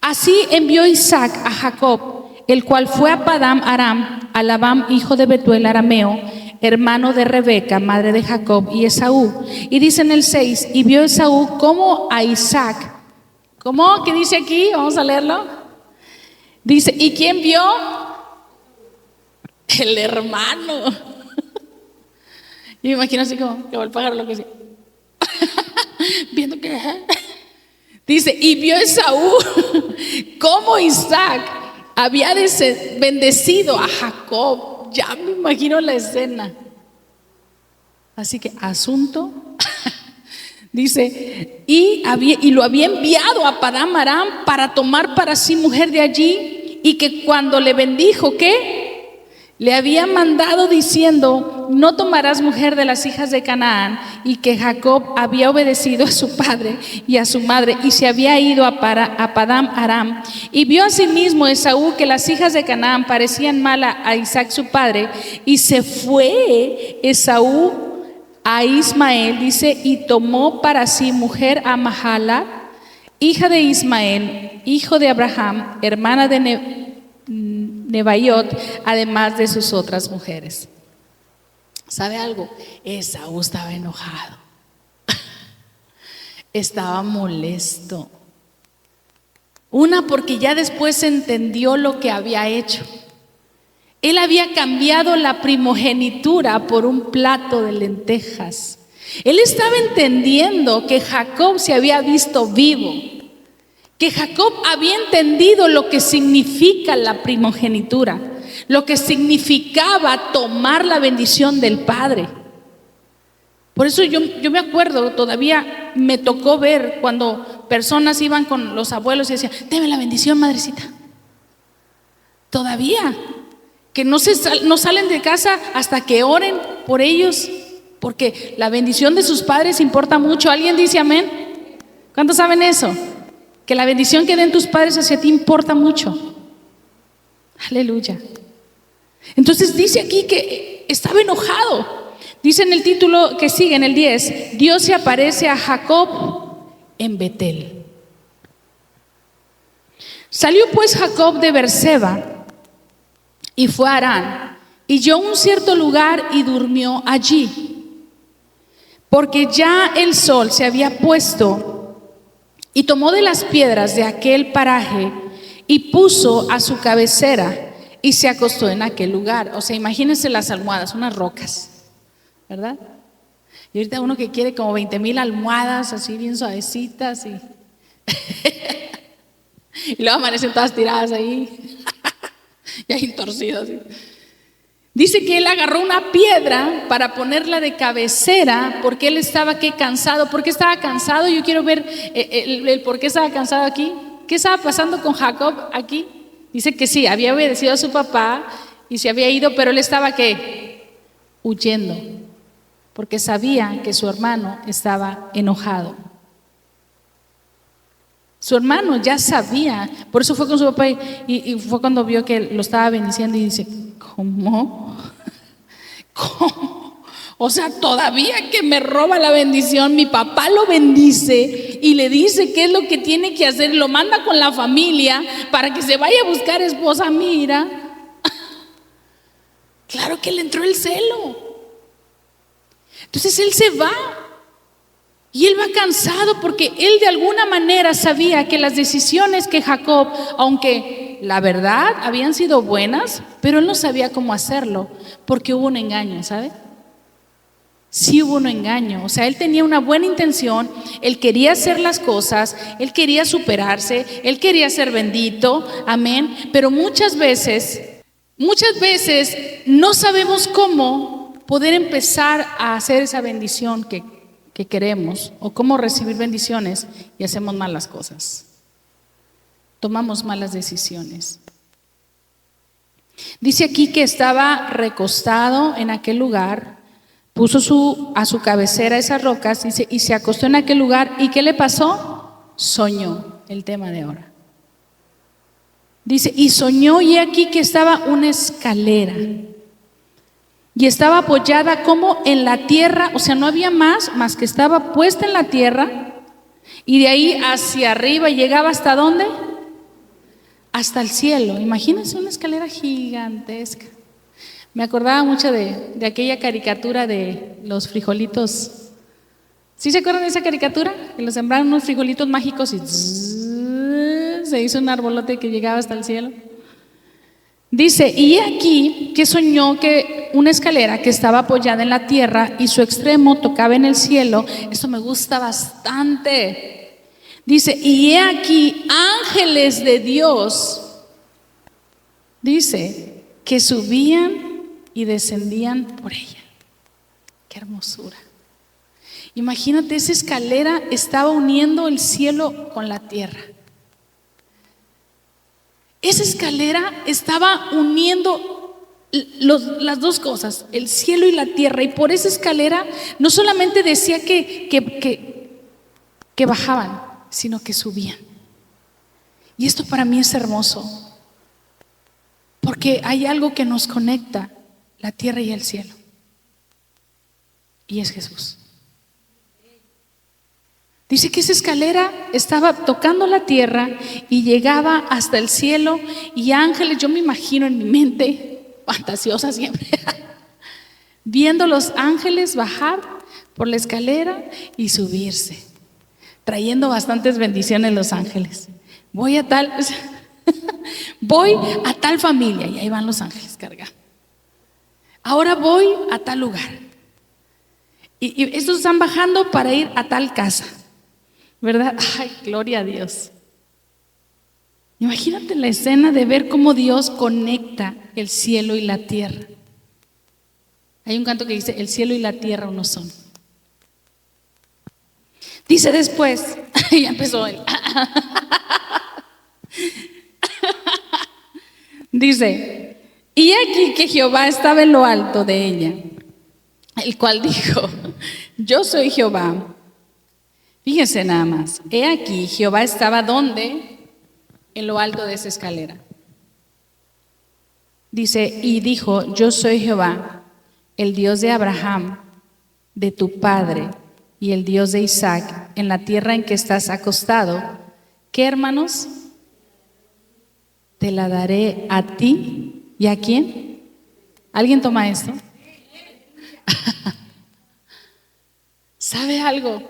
Así envió Isaac a Jacob, el cual fue a Padán Aram, a Labán, hijo de Betuel arameo, hermano de Rebeca, madre de Jacob y Esaú. Y dice en el 6, y vio Esaú como a Isaac. ¿Cómo? ¿Qué dice aquí? Vamos a leerlo. Dice: ¿y quién vio? El hermano. Yo me imagino así como el pájaro, lo que sea. Viendo que dice: y vio Esaú cómo Isaac había bendecido a Jacob. Ya me imagino la escena. Así que asunto. Dice: y lo había enviado a Padán Aram para tomar para sí mujer de allí, y que cuando le bendijo, ¿qué? Le había mandado diciendo: no tomarás mujer de las hijas de Canaán, y que Jacob había obedecido a su padre y a su madre, y se había ido a Padán Aram. Y vio asimismo Esaú que las hijas de Canaán parecían mal a Isaac su padre, y se fue Esaú a Ismael, dice, y tomó para sí mujer a Mahala, hija de Ismael, hijo de Abraham, hermana de Nebaiot, además de sus otras mujeres. ¿Sabe algo? Esaú estaba enojado. Estaba molesto. Una, porque ya después entendió lo que había hecho. Él había cambiado la primogenitura por un plato de lentejas. Él estaba entendiendo que Jacob se había visto vivo, que Jacob había entendido lo que significa la primogenitura, lo que significaba tomar la bendición del Padre. Por eso yo me acuerdo, todavía me tocó ver cuando personas iban con los abuelos y decían: deme la bendición, madrecita. Todavía, que no salen de casa hasta que oren por ellos, porque la bendición de sus padres importa mucho. ¿Alguien dice amén? ¿Cuántos saben eso? Que la bendición que den tus padres hacia ti importa mucho. Aleluya. Entonces dice aquí que estaba enojado. Dice en el título que sigue, en el 10, Dios se aparece a Jacob en Betel. Salió pues Jacob de Beerseba y fue a Harán, y halló un cierto lugar y durmió allí, porque ya el sol se había puesto, y tomó de las piedras de aquel paraje y puso a su cabecera y se acostó en aquel lugar. O sea, imagínense las almohadas, unas rocas, ¿verdad? Y ahorita uno que quiere como 20,000 almohadas así bien suavecitas y y luego amanecen todas tiradas ahí y ahí torcidas. ¿Sí? Dice que él agarró una piedra para ponerla de cabecera porque él estaba cansado. ¿Por qué estaba cansado? Yo quiero ver el por qué estaba cansado aquí. ¿Qué estaba pasando con Jacob aquí? Dice que sí, había obedecido a su papá y se había ido, pero él estaba ¿qué? Huyendo, porque sabía que su hermano estaba enojado. Su hermano ya sabía, por eso fue con su papá y fue cuando vio que lo estaba bendiciendo y dice, ¿cómo? ¿Cómo? O sea, todavía que me roba la bendición, mi papá lo bendice y le dice qué es lo que tiene que hacer, lo manda con la familia para que se vaya a buscar esposa. Mira, claro que le entró el celo. Entonces él se va. Y él va cansado porque él de alguna manera sabía que las decisiones que Jacob, aunque la verdad habían sido buenas, pero él no sabía cómo hacerlo porque hubo un engaño, ¿sabe? Sí hubo un engaño, o sea, él tenía una buena intención, él quería hacer las cosas, él quería superarse, él quería ser bendito, amén, pero muchas veces no sabemos cómo poder empezar a hacer esa bendición que queremos o cómo recibir bendiciones y hacemos malas cosas. Tomamos malas decisiones. Dice aquí que estaba recostado en aquel lugar, puso a su cabecera esas rocas, dice, y se acostó en aquel lugar. ¿Y qué le pasó? Soñó, el tema de ahora. Dice, y soñó, y aquí que estaba una escalera. Y estaba apoyada como en la tierra, o sea, no había más que estaba puesta en la tierra, y de ahí hacia arriba llegaba ¿hasta dónde? Hasta el cielo. Imagínense una escalera gigantesca. Me acordaba mucho de aquella caricatura de los frijolitos. ¿Sí se acuerdan de esa caricatura? Que los sembraron unos frijolitos mágicos y se hizo un arbolote que llegaba hasta el cielo. Dice, y aquí que soñó que una escalera que estaba apoyada en la tierra y su extremo tocaba en el cielo. Esto me gusta bastante. Dice, y he aquí ángeles de Dios, dice, que subían y descendían por ella. Qué hermosura. Imagínate, esa escalera estaba uniendo el cielo con la tierra. Esa escalera estaba uniendo las dos cosas, el cielo y la tierra. Y por esa escalera no solamente decía que bajaban, sino que subían. Y esto para mí es hermoso, porque hay algo que nos conecta, la tierra y el cielo, y es Jesús. Dice que esa escalera estaba tocando la tierra y llegaba hasta el cielo, y ángeles, yo me imagino en mi mente, fantasiosa siempre, viendo los ángeles bajar por la escalera y subirse, trayendo bastantes bendiciones los ángeles. Voy a tal familia, y ahí van los ángeles cargando. Ahora voy a tal lugar. Y estos están bajando para ir a tal casa. ¿Verdad? Ay, gloria a Dios. Imagínate la escena de ver cómo Dios conecta el cielo y la tierra. Hay un canto que dice, el cielo y la tierra uno son. Dice después, ya empezó él. Dice, y aquí que Jehová estaba en lo alto de ella, el cual dijo, yo soy Jehová. Fíjense nada más, he aquí Jehová estaba ¿dónde? En lo alto de esa escalera. Dice, y dijo, yo soy Jehová, el Dios de Abraham, de tu padre, y el Dios de Isaac, en la tierra en que estás acostado. ¿Qué, hermanos? te la daré a ti. ¿Y a quién? ¿Alguien toma esto? ¿Sabe algo?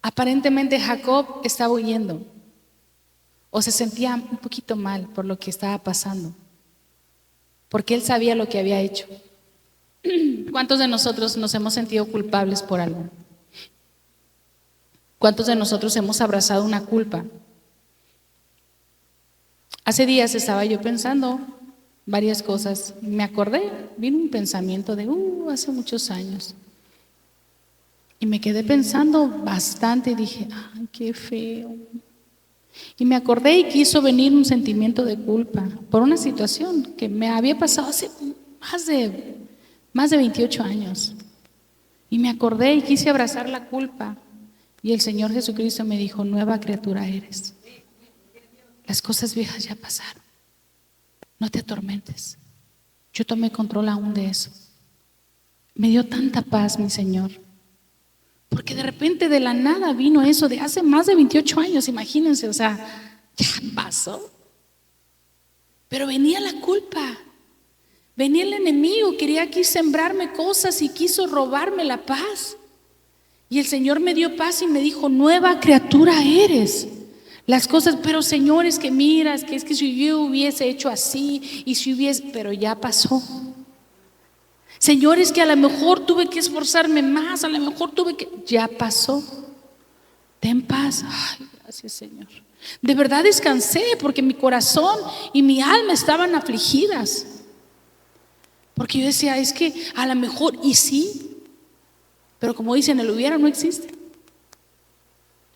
Aparentemente Jacob estaba huyendo o se sentía un poquito mal por lo que estaba pasando, porque él sabía lo que había hecho. ¿Cuántos de nosotros nos hemos sentido culpables por algo? ¿Cuántos de nosotros hemos abrazado una culpa? Hace días estaba yo pensando varias cosas. Me acordé, vino un pensamiento de hace muchos años. Y me quedé pensando bastante y dije, ay, qué feo. Y me acordé y quiso venir un sentimiento de culpa por una situación que me había pasado hace más de 28 años. Y me acordé y quise abrazar la culpa. Y el Señor Jesucristo me dijo, nueva criatura eres. Las cosas viejas ya pasaron. No te atormentes. Yo tomé control aún de eso. Me dio tanta paz, mi Señor. Porque de repente de la nada vino eso de hace más de 28 años, imagínense, o sea, ya pasó. Pero venía la culpa, venía el enemigo, quería aquí sembrarme cosas y quiso robarme la paz. Y el Señor me dio paz y me dijo, nueva criatura eres. Las cosas, pero Señor, es que miras, que es que si yo hubiese hecho así y si hubiese, pero ya pasó. Señor, es que a lo mejor tuve que esforzarme más, a lo mejor ya pasó. Ten paz. Ay, gracias, Señor. De verdad descansé porque mi corazón y mi alma estaban afligidas. Porque yo decía, es que a lo mejor, y sí, pero como dicen, el hubiera no existe.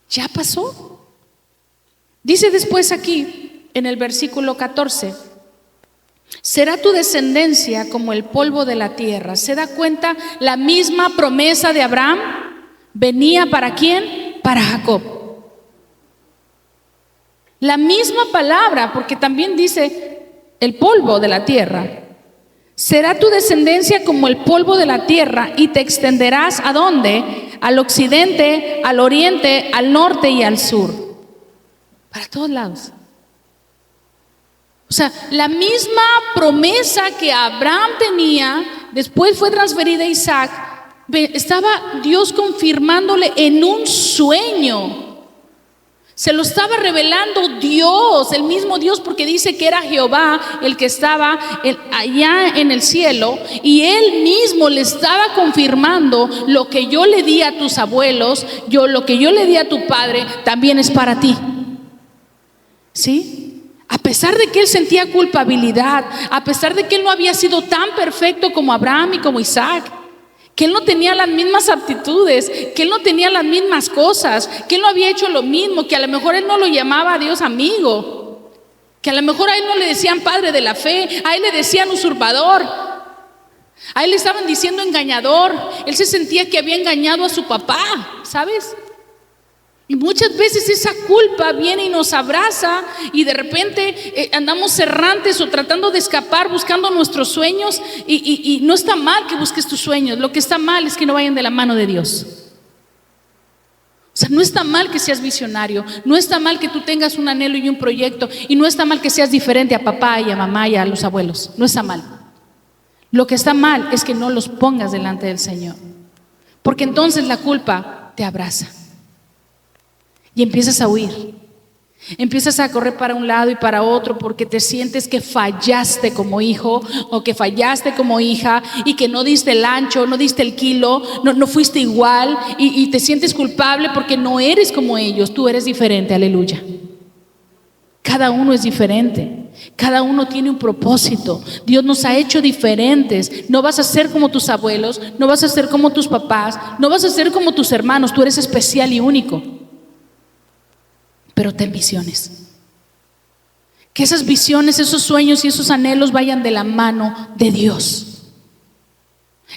Ya pasó. Dice después aquí, en el versículo 14, será tu descendencia como el polvo de la tierra. ¿Se da cuenta? La misma promesa de Abraham venía ¿para quién? Para Jacob. La misma palabra, porque también dice el polvo de la tierra. Será tu descendencia como el polvo de la tierra y te extenderás ¿a dónde? Al occidente, al oriente, al norte y al sur. Para todos lados. O sea, la misma promesa que Abraham tenía, después fue transferida a Isaac, estaba Dios confirmándole en un sueño. Se lo estaba revelando Dios, el mismo Dios, porque dice que era Jehová el que estaba allá en el cielo, y Él mismo le estaba confirmando: lo que yo le di a tus abuelos, lo que yo le di a tu padre, también es para ti. ¿Sí? A pesar de que él sentía culpabilidad, a pesar de que él no había sido tan perfecto como Abraham y como Isaac, que él no tenía las mismas aptitudes, que él no tenía las mismas cosas, que él no había hecho lo mismo, que a lo mejor él no lo llamaba a Dios amigo, que a lo mejor a él no le decían padre de la fe, a él le decían usurpador, a él le estaban diciendo engañador. Él se sentía que había engañado a su papá, ¿sabes? Y muchas veces esa culpa viene y nos abraza y de repente andamos errantes o tratando de escapar buscando nuestros sueños, y no está mal que busques tus sueños, lo que está mal es que no vayan de la mano de Dios. O sea, no está mal que seas visionario, no está mal que tú tengas un anhelo y un proyecto, y no está mal que seas diferente a papá y a mamá y a los abuelos, no está mal. Lo que está mal es que no los pongas delante del Señor, porque entonces la culpa te abraza. Y empiezas a huir, empiezas a correr para un lado y para otro porque te sientes que fallaste como hijo o que fallaste como hija y que no diste el ancho, no diste el kilo, no fuiste igual, y te sientes culpable porque no eres como ellos, tú eres diferente, aleluya. Cada uno es diferente, cada uno tiene un propósito. Dios nos ha hecho diferentes. No vas a ser como tus abuelos, no vas a ser como tus papás, no vas a ser como tus hermanos, tú eres especial y único. Pero ten visiones. Que esas visiones, esos sueños y esos anhelos vayan de la mano de Dios.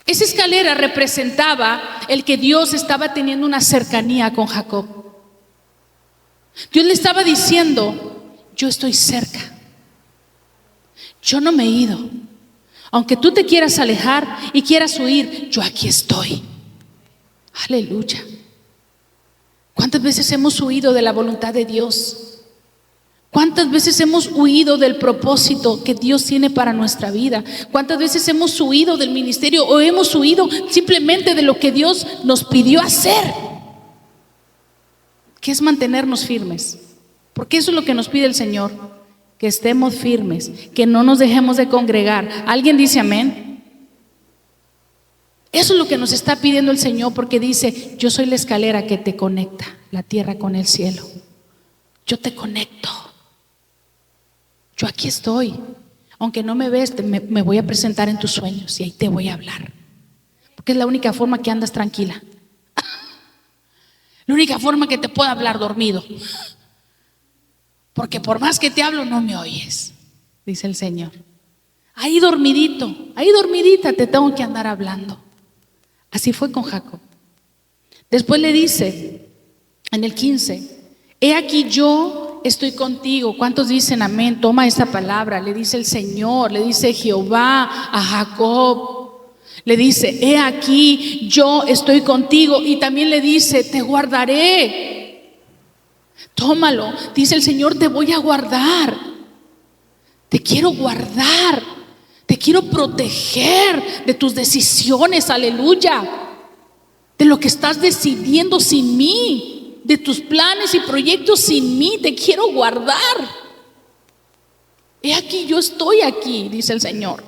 Esa escalera representaba el que Dios estaba teniendo una cercanía con Jacob. Dios le estaba diciendo: yo estoy cerca, yo no me he ido. Aunque tú te quieras alejar y quieras huir, yo aquí estoy. Aleluya. ¿Cuántas veces hemos huido de la voluntad de Dios? ¿Cuántas veces hemos huido del propósito que Dios tiene para nuestra vida? ¿Cuántas veces hemos huido del ministerio o hemos huido simplemente de lo que Dios nos pidió hacer? Que es mantenernos firmes. Porque eso es lo que nos pide el Señor, que estemos firmes, que no nos dejemos de congregar. ¿Alguien dice amén? Eso es lo que nos está pidiendo el Señor, porque dice: yo soy la escalera que te conecta la tierra con el cielo. Yo te conecto. Yo aquí estoy. Aunque no me ves, me voy a presentar en tus sueños y ahí te voy a hablar. Porque es la única forma que andas tranquila. La única forma que te puedo hablar dormido. Porque por más que te hablo, no me oyes, dice el Señor. Ahí dormidito, ahí dormidita te tengo que andar hablando. Así fue con Jacob. Después le dice en el 15: he aquí yo estoy contigo. ¿Cuántos dicen amén? Toma esta palabra. Le dice el Señor, le dice Jehová a Jacob. Le dice: he aquí yo estoy contigo. Y también le dice: te guardaré. Tómalo. Dice el Señor: te voy a guardar. Te quiero guardar. Te quiero proteger de tus decisiones. Aleluya. De lo que estás decidiendo sin mí. De tus planes y proyectos sin mí. Te quiero guardar. He aquí yo estoy aquí, dice el Señor.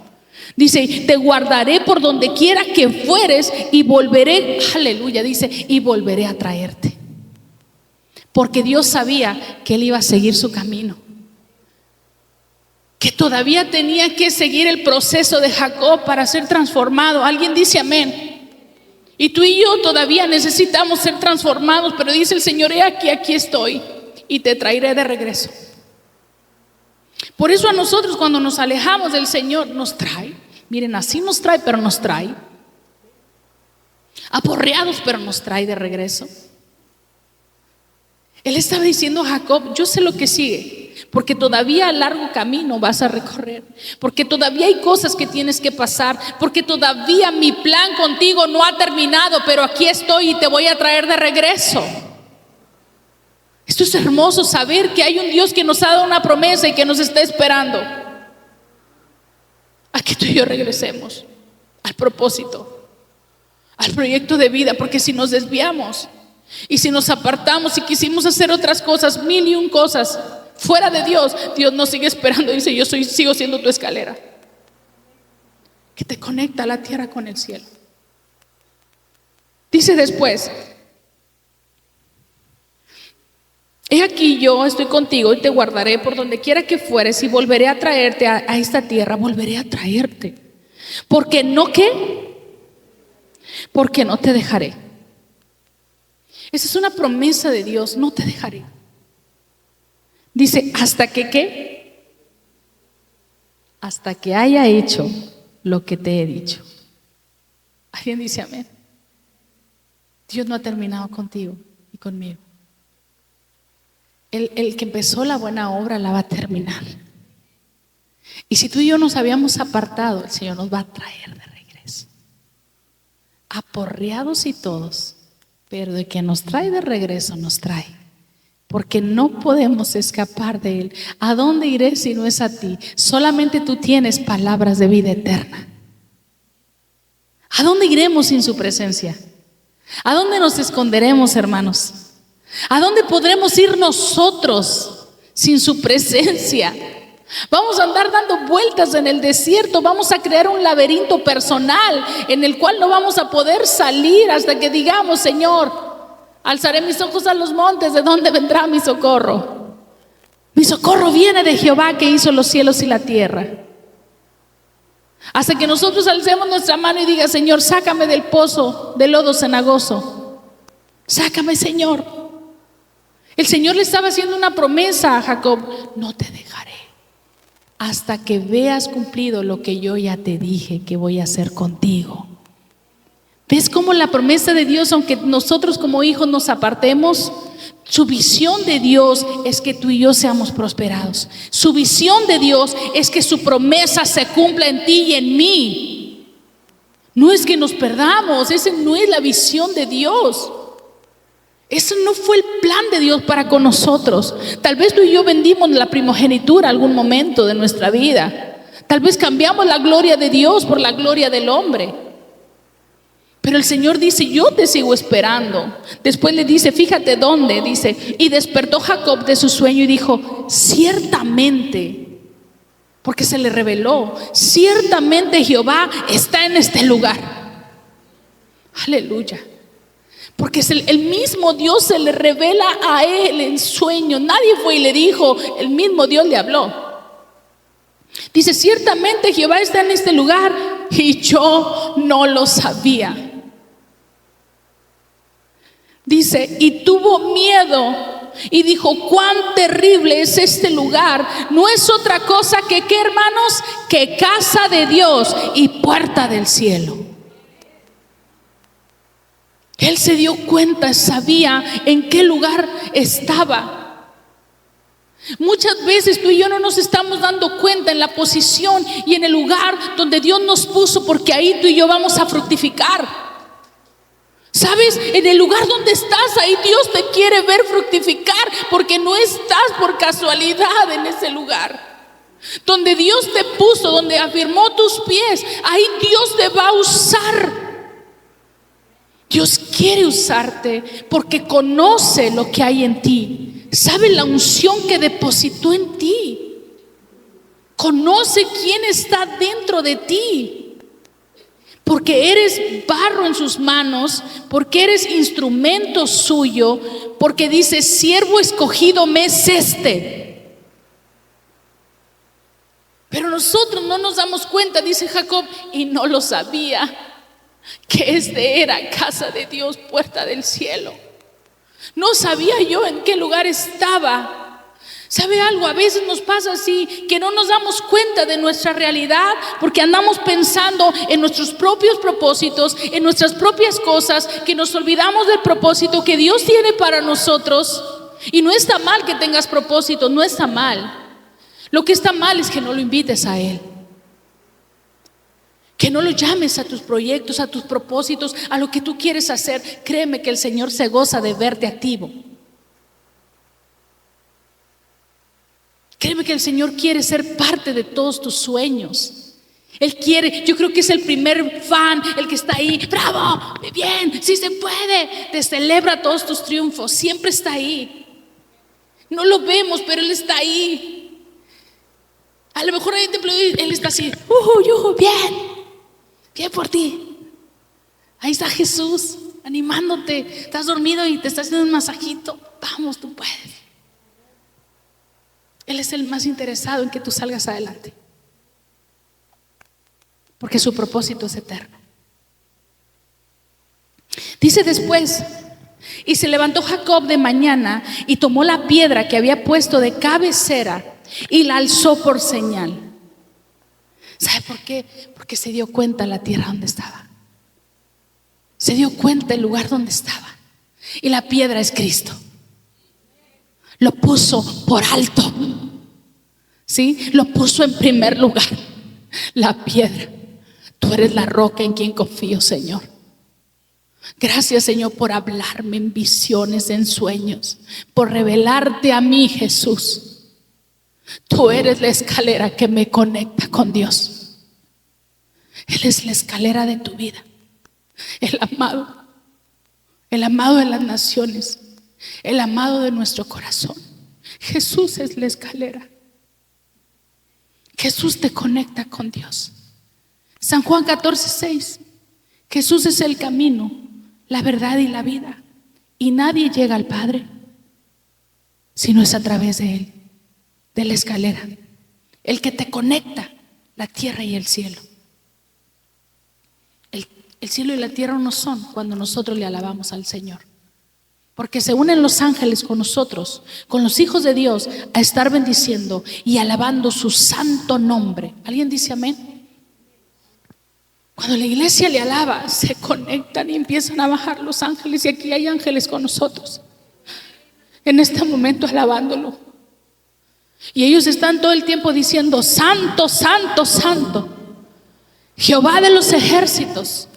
Dice: te guardaré por donde quiera que fueres y volveré, aleluya, dice, y volveré a traerte. Porque Dios sabía que él iba a seguir su camino, que todavía tenía que seguir el proceso de Jacob para ser transformado. ¿Alguien dice amén? Y tú y yo todavía necesitamos ser transformados, pero dice el Señor: he aquí, aquí estoy y te traeré de regreso. Por eso a nosotros, cuando nos alejamos del Señor, nos trae. Miren, así nos trae, pero nos trae. Aporreados, pero nos trae de regreso. Él estaba diciendo a Jacob: yo sé lo que sigue, porque todavía largo camino vas a recorrer, porque todavía hay cosas que tienes que pasar, porque todavía mi plan contigo no ha terminado, pero aquí estoy y te voy a traer de regreso. Esto es hermoso, saber que hay un Dios que nos ha dado una promesa y que nos está esperando a que tú y yo regresemos al propósito, al proyecto de vida. Porque si nos desviamos y si nos apartamos y quisimos hacer otras cosas, 1001 cosas fuera de Dios, Dios nos sigue esperando. Dice: yo sigo siendo tu escalera que te conecta a la tierra con el cielo. Dice después: he aquí yo estoy contigo y te guardaré por donde quiera que fueres y volveré a traerte a esta tierra. Volveré a traerte. Porque no te dejaré. Esa es una promesa de Dios: no te dejaré. Dice: hasta que ¿qué? Hasta que haya hecho lo que te he dicho. ¿Alguien dice amén? Dios no ha terminado contigo y conmigo. El que empezó la buena obra la va a terminar. Y si tú y yo nos habíamos apartado, el Señor nos va a traer de regreso. Aporreados y todos, pero de que nos trae de regreso, nos trae. Porque no podemos escapar de Él. ¿A dónde iré si no es a ti? Solamente tú tienes palabras de vida eterna. ¿A dónde iremos sin su presencia? ¿A dónde nos esconderemos, hermanos? ¿A dónde podremos ir nosotros sin su presencia? Vamos a andar dando vueltas en el desierto. Vamos a crear un laberinto personal en el cual no vamos a poder salir hasta que digamos: Señor, alzaré mis ojos a los montes, ¿de dónde vendrá mi socorro? Mi socorro viene de Jehová, que hizo los cielos y la tierra. Hasta que nosotros alcemos nuestra mano y diga: Señor, sácame del pozo de lodo cenagoso. Sácame, Señor. El Señor le estaba haciendo una promesa a Jacob: no te dejaré hasta que veas cumplido lo que yo ya te dije que voy a hacer contigo. ¿Ves cómo la promesa de Dios, aunque nosotros como hijos nos apartemos, su visión de Dios es que tú y yo seamos prosperados? Su visión de Dios es que su promesa se cumpla en ti y en mí. No es que nos perdamos, esa no es la visión de Dios. Ese no fue el plan de Dios para con nosotros. Tal vez tú y yo vendimos la primogenitura algún momento de nuestra vida. Tal vez cambiamos la gloria de Dios por la gloria del hombre. Pero el Señor dice, yo te sigo esperando. Después le dice, fíjate dónde, dice, y despertó Jacob de su sueño y dijo, ciertamente, porque se le reveló, ciertamente Jehová está en este lugar. Aleluya. Porque el mismo Dios se le revela a él en sueño. Nadie fue y le dijo, el mismo Dios le habló. Dice, ciertamente Jehová está en este lugar y yo no lo sabía. Dice, y tuvo miedo y dijo, cuán terrible es este lugar. No es otra cosa que, ¿qué, hermanos? Que casa de Dios y puerta del cielo. Él se dio cuenta, sabía en qué lugar estaba. Muchas veces tú y yo no nos estamos dando cuenta en la posición y en el lugar donde Dios nos puso, porque ahí tú y yo vamos a fructificar. ¿Sabes? En el lugar donde estás, ahí Dios te quiere ver fructificar, porque no estás por casualidad en ese lugar. Donde Dios te puso, donde afirmó tus pies, ahí Dios te va a usar. Dios quiere usarte porque conoce lo que hay en ti. Sabe la unción que depositó en ti. Conoce quién está dentro de ti. Porque eres barro en sus manos, porque eres instrumento suyo, porque dice, siervo escogido me es este. Pero nosotros no nos damos cuenta, dice Jacob, y no lo sabía, que este era casa de Dios, puerta del cielo. No sabía yo en qué lugar estaba. ¿Sabe algo? A veces nos pasa así, que no nos damos cuenta de nuestra realidad, porque andamos pensando en nuestros propios propósitos, en nuestras propias cosas, que nos olvidamos del propósito que Dios tiene para nosotros. Y no está mal que tengas propósito, no está mal. Lo que está mal es que no lo invites a Él, que no lo llames a tus proyectos, a tus propósitos, a lo que tú quieres hacer. Créeme que el Señor se goza de verte activo. Créeme que el Señor quiere ser parte de todos tus sueños. Él quiere, yo creo que es el primer fan, el que está ahí, bravo, bien, sí se puede, te celebra todos tus triunfos, siempre está ahí. No lo vemos, pero Él está ahí. A lo mejor ahí Él está así, bien por ti. Ahí está Jesús animándote, estás dormido y te está haciendo un masajito, vamos, tú puedes. Él es el más interesado en que tú salgas adelante, porque su propósito es eterno. Dice después, y se levantó Jacob de mañana y tomó la piedra que había puesto de cabecera y la alzó por señal. ¿Sabe por qué? Porque se dio cuenta la tierra donde estaba. Se dio cuenta el lugar donde estaba. Y la piedra es Cristo. Lo puso por alto. ¿Sí? Lo puso en primer lugar. La piedra. Tú eres la roca en quien confío, Señor. Gracias, Señor, por hablarme en visiones, en sueños, por revelarte a mí, Jesús. Tú eres la escalera que me conecta con Dios. Él es la escalera de tu vida. El amado de las naciones, el amado de nuestro corazón. Jesús es la escalera. Jesús te conecta con Dios. San Juan 14:6. Jesús es el camino, la verdad y la vida, y nadie llega al Padre si no es a través de Él, de la escalera, el que te conecta la tierra y el cielo. El cielo y la tierra no son cuando nosotros le alabamos al Señor, porque se unen los ángeles con nosotros, con los hijos de Dios, a estar bendiciendo y alabando su santo nombre. ¿Alguien dice amén? Cuando la iglesia le alaba, se conectan y empiezan a bajar los ángeles, y aquí hay ángeles con nosotros en este momento alabándolo, y ellos están todo el tiempo diciendo: santo, santo, santo, Jehová de los ejércitos,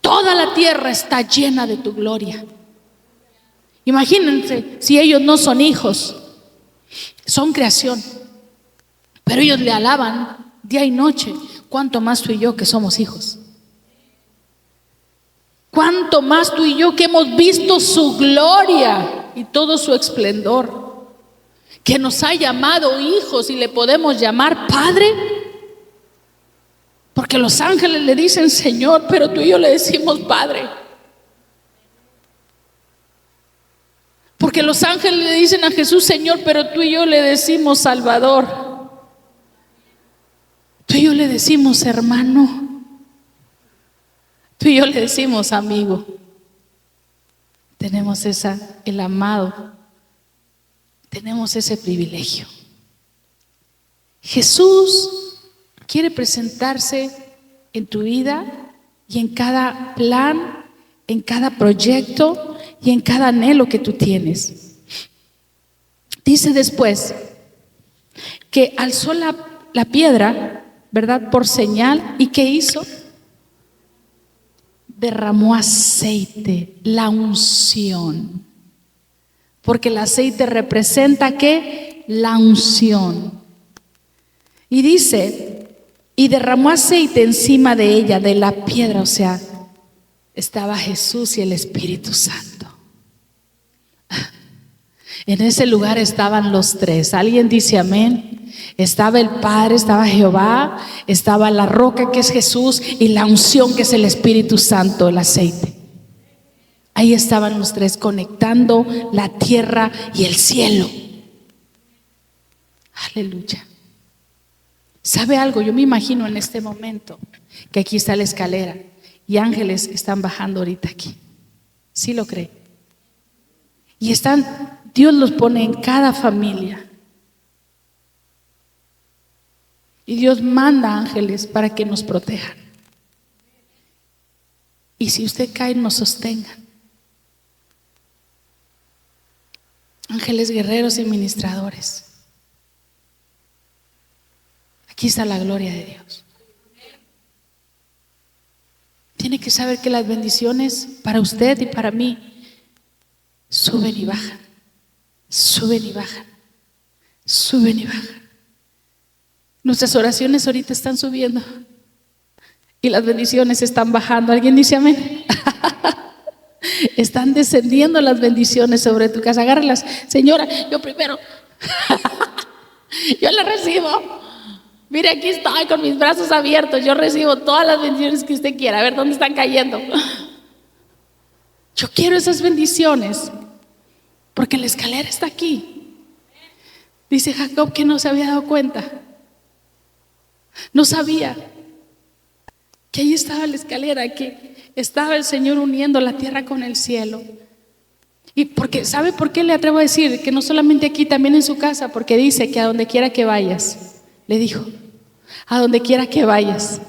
toda la tierra está llena de tu gloria. Imagínense si ellos no son hijos, son creación, pero ellos le alaban día y noche. ¿Cuánto más tú y yo que somos hijos? ¿Cuánto más tú y yo que hemos visto su gloria y todo su esplendor, que nos ha llamado hijos y le podemos llamar Padre? Porque los ángeles le dicen Señor, pero tú y yo le decimos Padre. Porque los ángeles le dicen a Jesús Señor, pero tú y yo le decimos Salvador. Tú y yo le decimos hermano. Tú y yo le decimos amigo. Tenemos el amado. Tenemos ese privilegio. Jesús quiere presentarse en tu vida y en cada plan, en cada proyecto y en cada anhelo que tú tienes. Dice después que alzó la piedra, ¿verdad? Por señal. ¿Y qué hizo? Derramó aceite, la unción. Porque el aceite representa ¿qué? La unción. Y dice, y derramó aceite encima de ella, de la piedra, o sea, estaba Jesús y el Espíritu Santo. En ese lugar estaban los tres. ¿Alguien dice amén? Estaba el Padre, estaba Jehová, estaba la roca que es Jesús y la unción que es el Espíritu Santo, el aceite. Ahí estaban los tres conectando la tierra y el cielo. Aleluya. ¿Sabe algo? Yo me imagino en este momento que aquí está la escalera y ángeles están bajando ahorita aquí. ¿Sí lo cree? Y Dios los pone en cada familia. Y Dios manda ángeles para que nos protejan. Y si usted cae, nos sostengan. Ángeles guerreros y ministradores. Aquí está la gloria de Dios. Tiene que saber que las bendiciones para usted y para mí suben y bajan, suben y bajan, suben y bajan. Nuestras oraciones ahorita están subiendo y las bendiciones están bajando. ¿Alguien dice amén? Están descendiendo las bendiciones sobre tu casa. Agárralas, señora, yo primero. Yo las recibo. Mire, aquí estoy con mis brazos abiertos. Yo recibo todas las bendiciones que usted quiera. A ver dónde están cayendo. Yo quiero esas bendiciones porque la escalera está aquí. Dice Jacob que no se había dado cuenta. No sabía que ahí estaba la escalera, que estaba el Señor uniendo la tierra con el cielo. Y porque, ¿sabe por qué le atrevo a decir? Que no solamente aquí, también en su casa, porque dice que a donde quiera que vayas, le dijo, a donde quiera que vayas,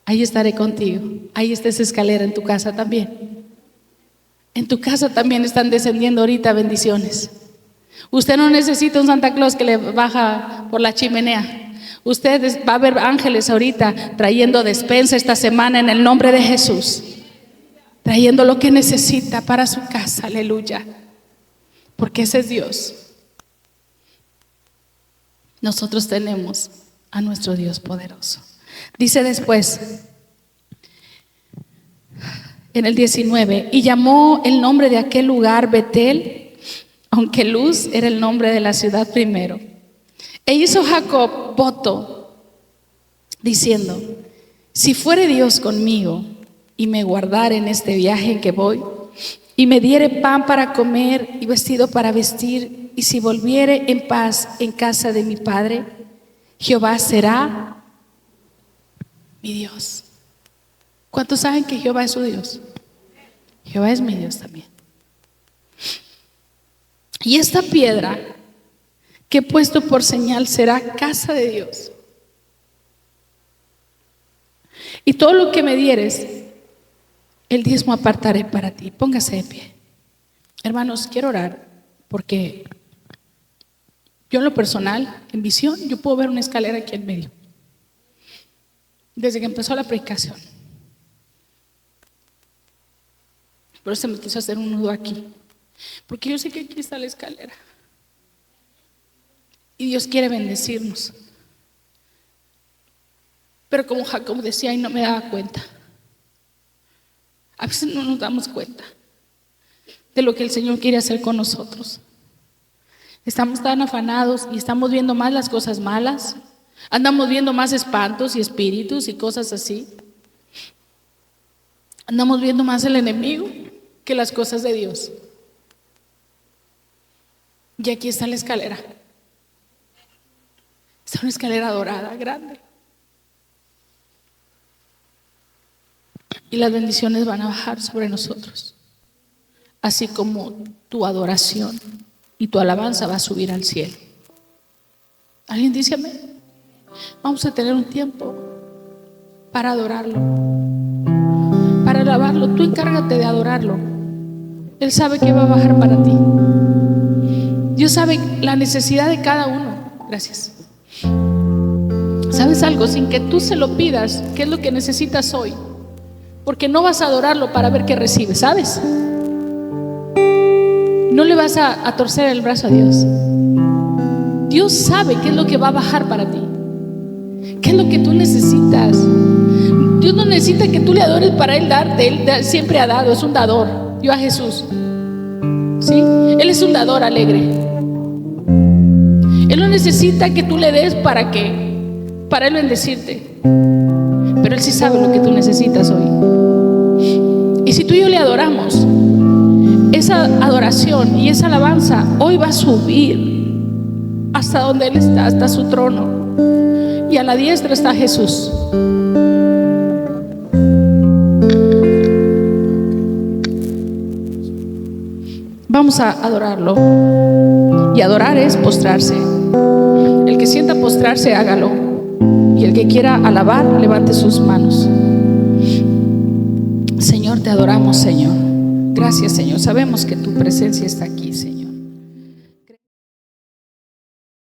ahí estaré contigo. Ahí está esa escalera en tu casa también. En tu casa también están descendiendo ahorita bendiciones. Usted no necesita un Santa Claus que le baja por la chimenea. Usted va a ver ángeles ahorita trayendo despensa esta semana en el nombre de Jesús. Trayendo lo que necesita para su casa, aleluya. Porque ese es Dios. Nosotros tenemos a nuestro Dios poderoso. Dice después, en el 19, y llamó el nombre de aquel lugar Betel, aunque Luz era el nombre de la ciudad primero. E hizo Jacob voto, diciendo, si fuere Dios conmigo y me guardare en este viaje en que voy, y me diere pan para comer y vestido para vestir, y si volviere en paz en casa de mi padre, Jehová será mi Dios. ¿Cuántos saben que Jehová es su Dios? Jehová es mi Dios también. Y esta piedra que he puesto por señal será casa de Dios. Y todo lo que me dieres, el diezmo apartaré para ti. Póngase de pie. Hermanos, quiero orar porque yo en lo personal, en visión, yo puedo ver una escalera aquí en medio. Desde que empezó la predicación. Pero se me quiso hacer un nudo aquí. Porque yo sé que aquí está la escalera. Y Dios quiere bendecirnos. Pero como Jacob decía, y no me daba cuenta. A veces no nos damos cuenta de lo que el Señor quiere hacer con nosotros. Estamos tan afanados y estamos viendo más las cosas malas. Andamos viendo más espantos y espíritus y cosas así. Andamos viendo más el enemigo que las cosas de Dios. Y aquí está la escalera. Está una escalera dorada, grande. Y las bendiciones van a bajar sobre nosotros. Así como tu adoración y tu alabanza va a subir al cielo. ¿Alguien dice amén? Vamos a tener un tiempo para adorarlo, para alabarlo. Tú encárgate de adorarlo. Él sabe que va a bajar para ti. Dios sabe la necesidad de cada uno. Gracias. ¿Sabes algo? Sin que tú se lo pidas, ¿qué es lo que necesitas hoy? Porque no vas a adorarlo para ver qué recibes, ¿sabes? No le vas a torcer el brazo a Dios. Dios sabe qué es lo que va a bajar para ti. ¿Qué es lo que tú necesitas? Dios no necesita que tú le adores para Él darte. Él siempre ha dado, es un dador. Yo a Jesús, ¿sí? Él es un dador alegre. Él no necesita que tú le des para Él bendecirte. Pero Él sí sabe lo que tú necesitas hoy. Y si tú y yo le adoramos, esa adoración y esa alabanza hoy va a subir hasta donde Él está, hasta su trono. Y a la diestra está Jesús. Vamos a adorarlo. Y adorar es postrarse. El que sienta postrarse, hágalo. Y el que quiera alabar, levante sus manos. Señor, te adoramos, Señor. Gracias, Señor. Sabemos que tu presencia está aquí, Señor.